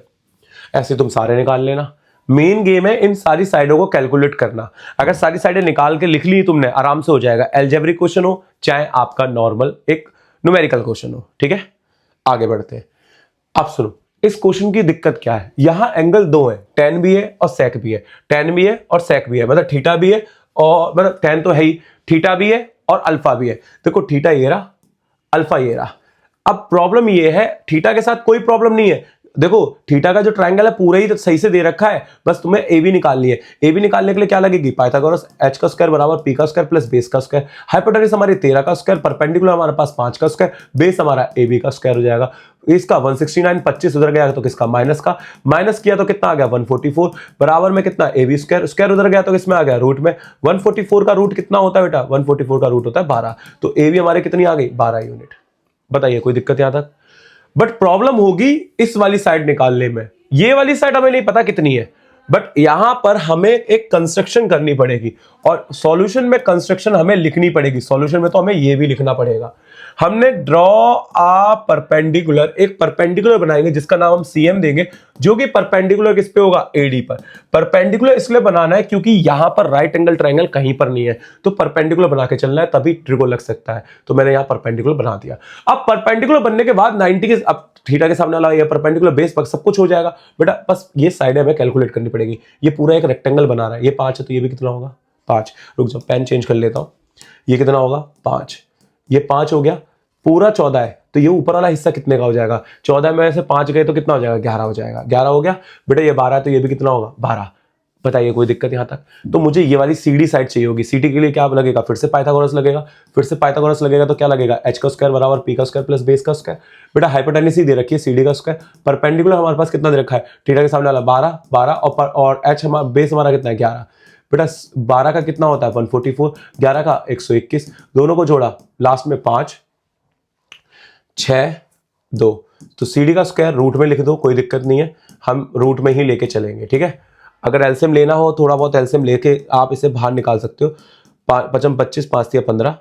ऐसे तुम सारे निकाल लेना। मेन गेम है इन सारी साइडों को कैलकुलेट करना। अगर सारी साइडें निकाल के लिख ली तुमने, आराम से हो जाएगा। एल्जेब्रिक क्वेश्चन हो चाहे आपका नॉर्मल एक न्यूमेरिकल क्वेश्चन हो, ठीक है। आगे बढ़ते हैं। अब सुनो इस क्वेश्चन की दिक्कत क्या है, यहां एंगल दो है, टेन भी है और सेक भी है, टेन भी है और सेक भी है, मतलब थीटा भी है और मतलब टेन तो है ही, थीटा भी है और अल्फा भी है। देखो थीटा ये रहा, अल्फा ये रहा। अब प्रॉब्लम ये है, थीटा के साथ कोई प्रॉब्लम नहीं है। देखो थीटा का जो ट्रायंगल है पूरा ही तो सही से दे रखा है, बस तुम्हें ए बी निकालनी है। ए बी निकालने के लिए क्या लगेगी, पाइथागोरस एच का स्क्वायर बराबर पी का स्क्वायर प्लस बेस का स्क्वायर। हाइपोटेनस हमारी 13 का स्क्वायर, परपेंडिकुलर हमारे पास 5 का स्क्वायर, बेस हमारा ए बी का स्क्वायर हो जाएगा। इसका 169, 25 उधर गया तो किसका, माइनस का, माइनस किया तो कितना आ गया 144, बराबर में कितना ए बी स्क्वायर, स्क्वायर उधर गया तो किसमें आ गया, रूट में। 144 का रूट कितना होता है बेटा, 144 का रूट होता है 12, तो ए बी हमारे कितनी आ गई 12 यूनिट। बताइए कोई दिक्कत यहां तक। बट प्रॉब्लम होगी इस वाली साइड निकालने में, ये वाली साइड हमें नहीं पता कितनी है, बट यहां पर हमें एक कंस्ट्रक्शन करनी पड़ेगी और सॉल्यूशन में कंस्ट्रक्शन हमें लिखनी पड़ेगी। सॉल्यूशन में तो हमें ये भी लिखना पड़ेगा। हमने ड्रॉ आ परपेंडिकुलर, एक परपेंडिकुलर बनाएंगे जिसका नाम हम सीएम देंगे, जो कि परपेंडिकुलर किस पे होगा, एडी पर। परपेंडिकुलर इसलिए बनाना है क्योंकि यहां पर राइट एंगल ट्रायंगल कहीं पर नहीं है, तो परपेंडिकुलर बना के चलना है, तभी ट्रिगो लग सकता है। तो मैंने यहां परपेंडिकुलर बना दिया। अब परपेंडिकुलर बनने के बाद 90 के, अब थीटा के सामने वाला ये परपेंडिकुलर बेस पर सब कुछ हो जाएगा बेटा। बस ये साइड हमें कैलकुलेट करनी पड़ेगी। ये पूरा एक रेक्टेंगल बना रहा है, ये 5 है तो ये भी कितना होगा 5। रुक जाओ पेन चेंज कर लेता हूं, ये कितना होगा 5, ये 5 हो गया, पूरा 14 है तो ये ऊपर वाला हिस्सा कितने का हो जाएगा, 14 में से 5 गए तो कितना हो जाएगा, 11 हो जाएगा। 11 हो गया बेटा, ये 12 है तो ये भी कितना होगा, 12। बताइए कोई दिक्कत यहाँ तक। तो मुझे ये वाली सीडी साइड चाहिए होगी। सीडी के लिए क्या लगेगा, फिर से पाइथागोरस लगेगा। फिर से पाइथागोरस लगेगा तो क्या लगेगा, एच का स्क्वायर बराबर पी का स्क्वायर प्लस बेस का स्क्वायर। बेटा हाइपोटेन्यूज दे रखी है सीडी का स्क्वायर, परपेंडिकुलर हमारे पास कितना दे रखा है, थीटा के सामने वाला 12 12 और एच हमारा बेस हमारा कितना है 11। बेटा 12 का कितना होता है 144, 11 का 121, दोनों को जोड़ा लास्ट में 5 6 2। तो सीडी का स्क्वायर रूट में लिख दो, कोई दिक्कत नहीं है, हम रूट में ही लेके चलेंगे। ठीक है, अगर एलसीएम लेना हो थोड़ा बहुत एलसीएम लेके आप इसे बाहर निकाल सकते हो। 5 25 5 15,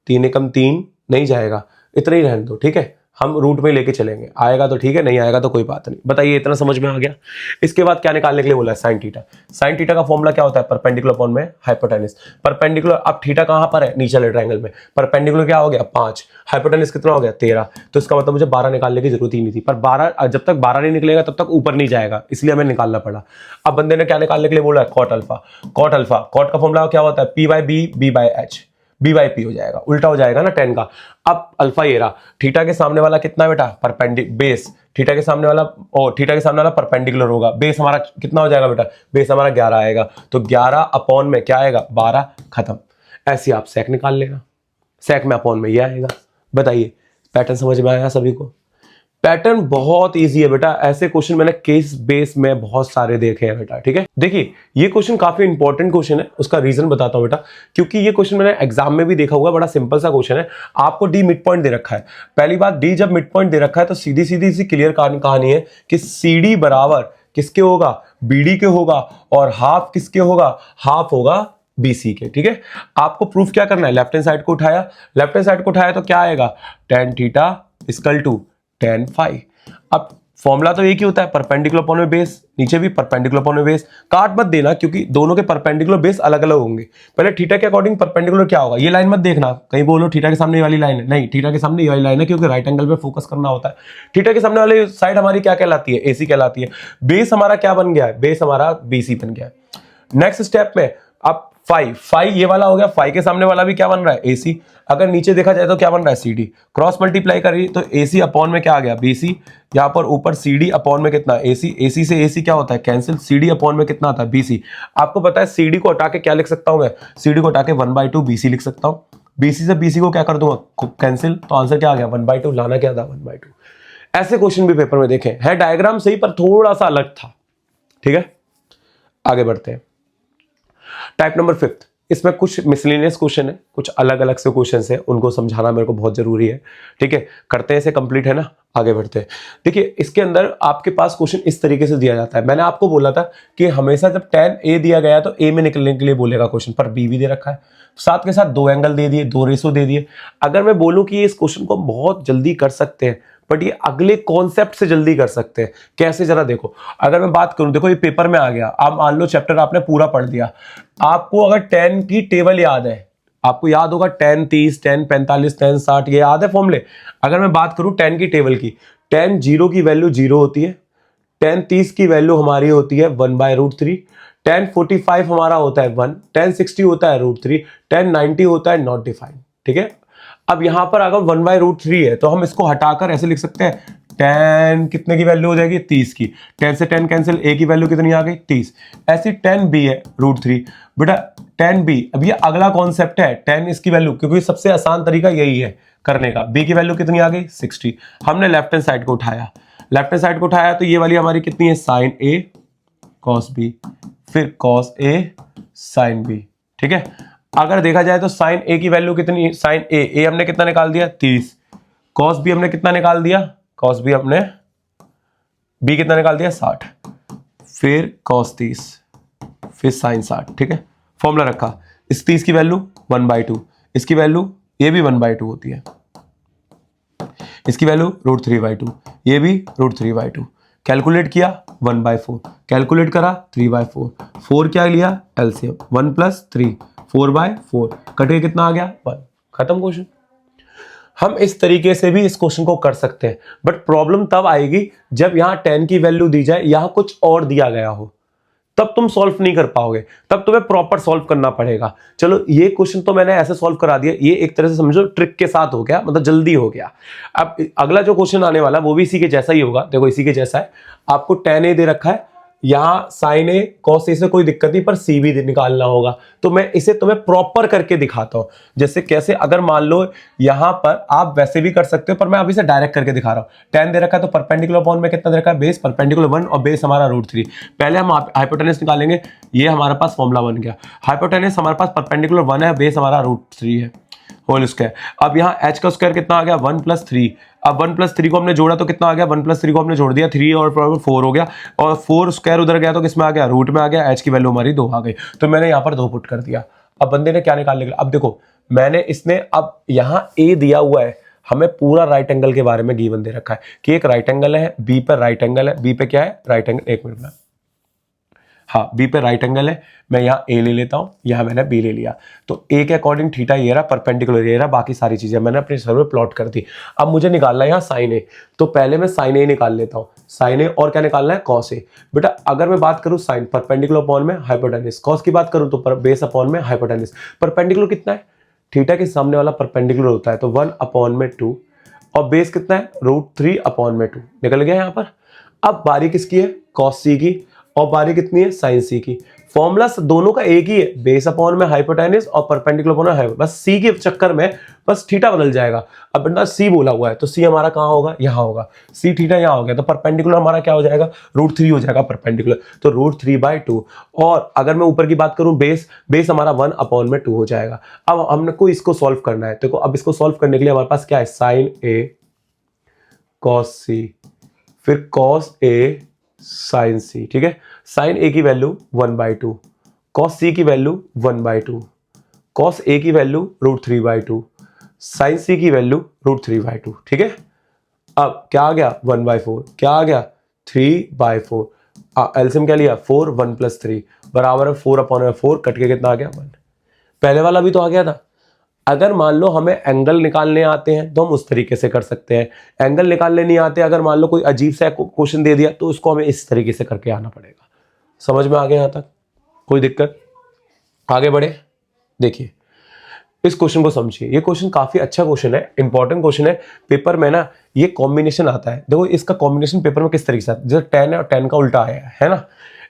3 एकम 3 नहीं जाएगा, इतना ही रहने दो। ठीक है, हम रूट में लेके चलेंगे, आएगा तो ठीक है, नहीं आएगा तो कोई बात नहीं। बताइए इतना समझ में आ गया। इसके बाद क्या निकालने के लिए बोला है, साइन थीटा। साइन थीटा का फॉर्मूला क्या होता है, परपेंडिकुलर अपॉन में हाइपोटेन्यूज। परपेंडिकुलर, अब थीटा कहां पर है, नीचे वाले ट्रायंगल में। परपेंडिकुलर क्या हो गया 5, हाइपोटेन्यूज कितना हो गया 13। तो इसका मतलब मुझे 12 निकालने की जरूरत ही नहीं थी, पर 12 जब तक 12 नहीं निकलेगा तब तक ऊपर नहीं जाएगा, इसलिए हमें निकालना पड़ा। अब बंदे ने क्या निकालने के लिए बोला है, cot alpha. Cot alpha, cot का फॉर्मूला क्या होता है, P by B, B by H, B by P हो जाएगा, उल्टा हो जाएगा ना tan का। अब अल्फा ये रहा, थीटा के सामने वाला कितना है बेटा, परपेंडिकुलर बेस, थीटा के सामने वाला और थीटा के सामने वाला परपेंडिकुलर होगा, बेस हमारा कितना हो जाएगा बेटा, बेस हमारा 11 आएगा। तो 11 अपॉन में क्या आएगा 12, खत्म। ऐसे आप सेक निकाल लेना, सेक में अपॉन में ये आएगा। बताइए पैटर्न समझ में आया सभी को। पैटर्न बहुत इजी है बेटा, ऐसे क्वेश्चन मैंने केस बेस में बहुत सारे देखे हैं बेटा। ठीक है, देखिए ये क्वेश्चन काफी इंपॉर्टेंट क्वेश्चन है, उसका रीजन बताता हूं बेटा, क्योंकि ये क्वेश्चन मैंने एग्जाम में भी देखा हुआ है, बड़ा सिंपल सा क्वेश्चन है। आपको डी मिड पॉइंट दे रखा है। पहली बात, डी जब मिड पॉइंट दे रखा है तो सीधी सीधी सी क्लियर कहानी है कि सी बराबर किसके होगा, बीडी के होगा, और हाफ किसके होगा, हाफ होगा बीसी के। ठीक है, आपको प्रूफ क्या करना है, लेफ्ट हैंड साइड को उठाया, लेफ्ट हैंड साइड को उठाया तो क्या आएगा, tan theta equal to tan phi. अब फॉर्मूला तो एक ही होता है, परपेंडिकुलर अपॉन में बेस, नीचे भी परपेंडिकुलर अपॉन में बेस। काट मत देना क्योंकि दोनों के परपेंडिकुलर बेस अलग अलग होंगे। पहले थीटा के अकॉर्डिंग परपेंडिकुलर क्या होगा, ये लाइन मत देखना, कहीं बोलो थीटा के सामने ये वाली लाइन है, नहीं, थीटा के सामने ये वाली लाइन है, क्योंकि राइट एंगल पे फोकस करना होता है। थीटा के सामने वाली साइड हमारी क्या कहलाती है, एसी कहलाती है। बेस हमारा क्या बन गया है, बेस हमारा बीसी बन गया है। नेक्स्ट स्टेप में अब फाई ये वाला हो गया, फाई के सामने वाला भी क्या बन रहा है, एसी। अगर नीचे देखा जाए तो क्या बन रहा है, सीडी। क्रॉस मल्टीप्लाई करिए तो एसी अपॉन में क्या आ गया, बीसी। यहां पर ऊपर सीडी अपॉन में कितना, एसी। एसी से एसी क्या होता है, कैंसिल। सीडी अपॉन में कितना आता है, बीसी। आपको पता है सीडी को हटा के क्या लिख सकता हूं मैं, सीडी को हटा के 1/2 बीसी लिख सकता हूं। बीसी से बीसी को क्या कर दूंगा, कैंसिल। तो आंसर क्या आ गया, 1/2। लाना क्या था, 1/2। ऐसे क्वेश्चन भी पेपर में देखे हैं, डायग्राम सही पर थोड़ा सा अलग था। ठीक है, आगे बढ़ते हैं। टाइप नंबर 5, इसमें कुछ मिसलेनियस क्वेश्चन है, कुछ अलग अलग से क्वेश्चन है, उनको समझाना मेरे को बहुत जरूरी है। ठीक है, करते हैं इसे कंप्लीट, है ना, आगे बढ़ते हैं। देखिए इसके अंदर आपके पास क्वेश्चन इस तरीके से दिया जाता है। मैंने आपको बोला था कि हमेशा जब tan a दिया गया तो a में निकलने के लिए बोलेगा क्वेश्चन, पर b भी दे रखा है, साथ के साथ 2 एंगल दे दिए, 2 रेशो दे दिए। अगर मैं बोलूं कि इस क्वेश्चन को बहुत जल्दी कर सकते हैं, बट ये अगले कॉन्सेप्ट से जल्दी कर सकते हैं। कैसे, जरा देखो। अगर मैं बात करूं, देखो ये पेपर में आ गया, आप मान लो चैप्टर आपने पूरा पढ़ दिया, आपको अगर tan की टेबल याद है, आपको याद होगा tan 30, tan 45, tan 60, ये याद है फॉर्मूले। अगर मैं बात करूं tan की टेबल की, tan 0 की वैल्यू 0 होती है, tan 30 की वैल्यू हमारी होती है 1/√3, tan 45 हमारा होता है 1, tan 60 होता है √3, tan 90 होता है नॉट डिफाइंड। ठीक है, अब यहां पर अगर 1/√3 है तो हम इसको हटाकर ऐसे लिख सकते हैं, tan कितने की वैल्यू हो जाएगी, 30 की। tan से tan कैंसिल, a की वैल्यू कितनी आ गई, 30। ऐसे tan b है √3। बेटा tan b, अब ये अगला कॉन्सेप्ट है, tan इसकी वैल्यू, क्योंकि सबसे आसान तरीका यही है करने का। b की वैल्यू कितनी आ गई, 60। हमने लेफ्ट हैंड साइड को उठाया, लेफ्ट हैंड साइड को उठाया तो ये वाली हमारी कितनी है, sin a cos b, फिर cos a sin b। ठीक है, अगर देखा जाए तो sin a की वैल्यू कितनी है, sin a हमने कितना निकाल दिया, 30। cos b हमने कितना निकाल दिया, cos b हमने b कितना निकाल दिया, 60, फिर cos 30, फिर sin 60। ठीक है, फॉर्मूला रखा, इस 30 की वैल्यू 1/2, इसकी वैल्यू ये भी 1/2 होती है, इसकी वैल्यू √3/2, ये भी √3/2। कैलकुलेट किया 1/4, कैलकुलेट करा 3/4, 4 क्या लिया, एलसीएम, 1 + 3, 4/4, कटे कितना आ गया, 1। खत्म क्वेश्चन। हम इस तरीके से भी इस क्वेश्चन को कर सकते हैं, बट प्रॉब्लम तब आएगी जब यहां tan की वैल्यू दी जाए, यहां कुछ और दिया गया हो, तब तुम सॉल्व नहीं कर पाओगे, तब तुम्हें प्रॉपर सॉल्व करना पड़ेगा। चलो ये क्वेश्चन तो मैंने ऐसे सॉल्व करा दिया, ये एक तरह से समझो ट्रिक के साथ हो गया, मतलब जल्दी हो गया। अब अगला जो क्वेश्चन आने वाला वो भी इसी के जैसा ही होगा। देखो इसी के जैसा है, आपको tan a दे रखा है, यहाँ sin a cos a से कोई दिक्कत नहीं, पर c भी निकालना होगा। तो मैं इसे तुम्हें प्रॉपर करके दिखाता हूं, जैसे कैसे, अगर मान लो यहां पर आप वैसे भी कर सकते हो, पर मैं अभी से डायरेक्ट करके दिखा रहा हूं। tan दे रखा है तो परपेंडिकुलर अपॉन में कितना दे रखा है, बेस परपेंडिकुलर 1 और बेस हमारा √3। पहले हम हाइपोटेनस निकालेंगे, ये हमारे पास फॉर्मूला बन गया। हाइपोटेनस हमारे पास परपेंडिकुलर 1 है, बेस हमारा √3 है, होल स्क्वायर। अब यहाँ h का स्क्वायर कितना आ गया, 1 + 3। अब 1 + 3 को हमने जोड़ा तो कितना आ गया, 1 + 3 को हमने जोड़ दिया 3 और 4 हो गया, और 4 स्क्वायर उधर गया तो किसमें आ गया, रूट में आ गया। h की वैल्यू हमारी 2 आ गई, तो मैंने यहाँ पर 2 पुट कर दिया। अब बंदे ने क्या निकालने के लिए, अब देखो मैंने इसने, अब यहाँ a दिया हुआ है, हमें पूरा राइट एंगल के बारे में गिवन दे रखा है कि एक राइट एंगल है, बी पर राइट एंगल है, बी पे क्या है, राइट एंगल, एक मिनट में, हाँ बी पे राइट एंगल है, मैं यहाँ ए ले लेता हूँ, यहाँ मैंने बी ले लिया। तो ए के अकॉर्डिंग थीटा ये रहा, परपेंडिकुलर ये रहा, बाकी सारी चीजें मैंने अपने सर में प्लॉट कर दी। अब मुझे निकालना है यहाँ साइन ए, तो पहले मैं साइन ए निकाल लेता हूँ, साइन ए, और क्या निकालना है, कॉस ए। बेटा अगर मैं बात करूँ साइन परपेंडिकुलर अपॉन में हाइपोटेनस, कॉस की बात करूँ तो बेस अपॉन में हाइपोटेनस। परपेंडिकुलर कितना है, थीटा के सामने वाला परपेंडिकुलर होता है, तो 1/2 और बेस कितना है, √3/2 निकल गया यहाँ पर। अब बारी किसकी है, कॉस सी की, और बारी कितनी है, साइन सी की। फॉर्मूला दोनों का एक ही है, बेस अपॉन में हाइपोटेनस और परपेंडिकुलर अपॉन में, बस सी के चक्कर में बस थीटा बदल जाएगा। अब बेटा सी बोला हुआ है तो सी हमारा कहाँ होगा, यहाँ होगा, सी थीटा यहाँ हो गया, तो परपेंडिकुलर हमारा क्या हो जाएगा, √3 हो जाएगा परपेंडिकुलर, तो √3/2। और अगर मैं ऊपर की बात करूं, बेस हमारा 1/2 हो जाएगा। अब हमने को इसको सॉल्व करना है, देखो अब इसको सॉल्व करने के लिए हमारे पास क्या है, साइन ए कॉस सी, फिर कॉस ए साइन सी, ठीक है। साइन ए की वैल्यू 1/2, कॉस सी की वैल्यू 1/2, कॉस ए की वैल्यू √3/2, साइन सी की वैल्यू √3/2, ठीक है। अब क्या आ गया, 1/4, क्या आ गया, 3/4। एलसीएम क्या लिया, 4, 1 + 3 बराबर है 4/4, कट के कितना आ गया, 1। पहले वाला भी तो आ गया था। अगर मान लो हमें एंगल निकालने आते हैं तो हम उस तरीके से कर सकते हैं, एंगल निकालने नहीं आते, अगर मान लो कोई अजीब सा क्वेश्चन दे दिया तो उसको हमें इस तरीके से करके आना पड़ेगा। समझ में आ गया यहाँ तक, कोई दिक्कत, आगे बढ़े। देखिए इस क्वेश्चन को समझिए, ये क्वेश्चन काफी अच्छा क्वेश्चन है, इंपॉर्टेंट क्वेश्चन है। पेपर में ना ये कॉम्बिनेशन आता है, देखो इसका कॉम्बिनेशन पेपर में किस तरीके से आता है, जैसे tan है और tan का उल्टा आया है ना,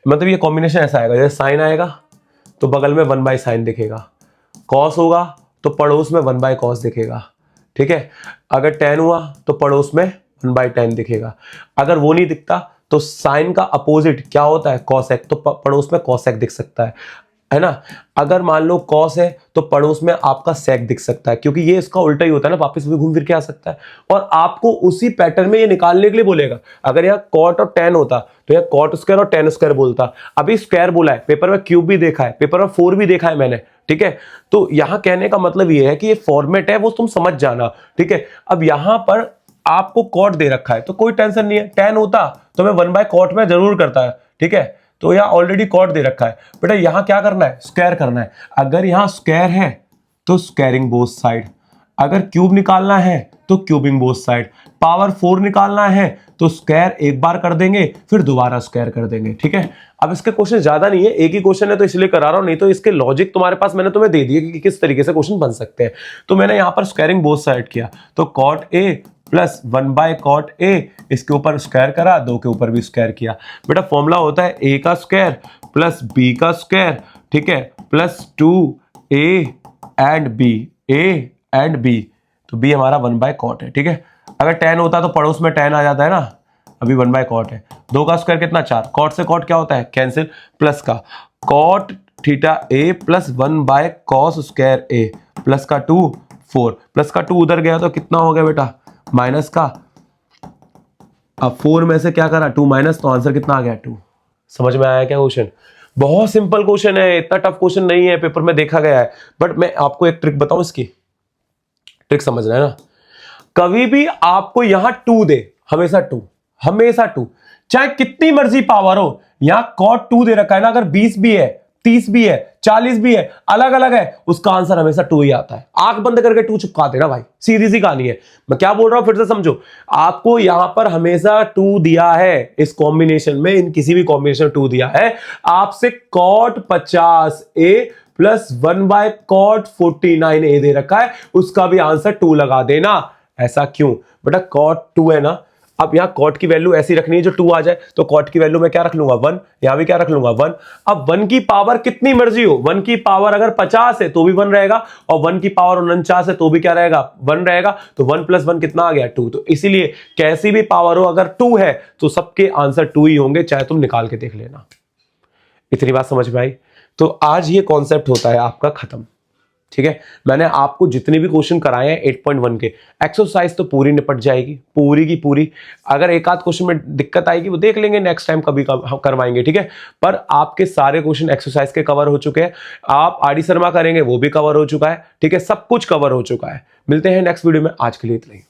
मतलब ये कॉम्बिनेशन ऐसा आएगा, जैसे साइन आएगा तो बगल में 1/sin दिखेगा, कॉस होगा तो पड़ोस में 1/cos दिखेगा, ठीक है। अगर tan हुआ तो पड़ोस में 1/tan दिखेगा। अगर वो नहीं दिखता तो साइन का अपोजिट क्या होता है, cosec, तो पड़ोस में cosec दिख सकता है ना। अगर मान लो cos है तो पड़ोस में आपका sec दिख सकता है, क्योंकि ये इसका उल्टा ही होता है ना, वापस भी घूम फिर के आ सकता है। और आपको उसी पैटर्न में ये निकालने के लिए बोलेगा। अगर यहाँ cot और tan होता तो यहाँ cot स्क्वायर और tan स्क्वायर बोलता, अभी स्क्वायर बोला है, पेपर में क्यूब भी देखा है, पेपर में 4 भी देखा है मैंने, ठीक है। तो यहां कहने का मतलब ये है कि ये फॉर्मेट है वो तुम समझ जाना, ठीक है। अब यहां पर आपको कॉट दे रखा है तो कोई टेंशन नहीं है, tan होता तो मैं 1/cot में जरूर करता है, ठीक है। तो यहां ऑलरेडी कॉट दे रखा है, बेटा यहां क्या करना है, स्क्वायर करना है। अगर यहां स्क्वायर है तो स्क्वायरिंग बोथ साइड, अगर क्यूब निकालना है तो क्यूबिंग बोथ साइड, पावर 4 निकालना है तो स्क्वायर एक बार कर देंगे फिर दोबारा स्क्वायर कर देंगे, ठीक है। अब इसके क्वेश्चन ज्यादा नहीं है, एक ही क्वेश्चन है तो इसलिए करा रहा हूं, नहीं तो इसके लॉजिक तुम्हारे पास मैंने तुम्हें दे दिए कि किस तरीके से क्वेश्चन बन सकते हैं। तो मैंने यहां पर स्क्वायरिंग बोथ साइड किया, तो cot a plus 1/cot a, इसके ऊपर स्क्वायर करा, 2 के ऊपर भी स्क्वायर किया। बेटा फॉर्मूला होता है a का स्क्वायर प्लस b का स्क्वायर, ठीक है, plus 2a and b, a and b, तो b हमारा 1/cot है, ठीक है। अगर tan होता तो पड़ोस में tan आ जाता है ना, अभी 1/cot है, 2 का स्क्वायर कितना 4, cot से cot क्या होता है, कैंसिल, प्लस का cot theta a plus 1/cos square a plus का 2 4, प्लस का 2 उधर गया तो कितना हो गया बेटा, माइनस का, अब 4 में से क्या करा 2 माइनस, तो आंसर कितना आ गया 2। समझ में आया क्या क्वेश्चन, बहुत सिंपल क्वेश्चन है, इतना टफ क्वेश्चन नहीं है, पेपर में देखा गया है। बट मैं आपको एक ट्रिक बताऊं, इसकी ट्रिक समझना है ना, कभी भी आपको यहां 2 दे, हमेशा 2, हमेशा 2, चाहे कितनी मर्जी पावर हो, यहां cot 2 दे रखा है ना, अगर 20 भी है 30 भी है 40 भी है, अलग अलग है, उसका आंसर हमेशा 2 ही आता है। आंख बंद करके 2 चिपका देना भाई, सीधी सी कहानी है। मैं क्या बोल रहा हूं फिर से समझो, आपको यहां पर हमेशा 2 दिया है, इस कॉम्बिनेशन में, इन किसी भी कॉम्बिनेशन 2 दिया है, आपसे cot 50a plus 1/cot 49a दे रखा है, उसका भी आंसर 2 लगा देना। ऐसा क्यों बेटा, cot 2 है ना, अब यहां cot की वैल्यू ऐसी रखनी है जो 2 आ जाए, तो cot की वैल्यू मैं क्या रख लूंगा 1, यहां भी क्या रख लूंगा 1। अब 1 की पावर कितनी मर्जी हो, 1 की पावर अगर 50 है तो भी 1 रहेगा, और 1 की पावर 49 है तो भी क्या रहेगा 1 रहेगा, तो 1 + 1 कितना आ गया 2। तो इसीलिए कैसी भी पावर हो अगर 2 है तो सबके आंसर 2 ही होंगे, चाहे तुम निकाल के देख लेना। इतनी बात समझ में आई? तो आज ये कॉन्सेप्ट होता है आपका खत्म, ठीक है। मैंने आपको जितने भी क्वेश्चन कराए हैं 8.1 के, एक्सरसाइज तो पूरी निपट जाएगी, पूरी की पूरी। अगर एक आध क्वेश्चन में दिक्कत आएगी वो देख लेंगे, नेक्स्ट टाइम कभी करवाएंगे, ठीक है। पर आपके सारे क्वेश्चन एक्सरसाइज के कवर हो चुके हैं। आप आर डी शर्मा करेंगे वो भी कवर हो चुका है, ठीक है, सब कुछ कवर हो चुका है। मिलते हैं नेक्स्ट वीडियो में, आज के लिए इतना ही।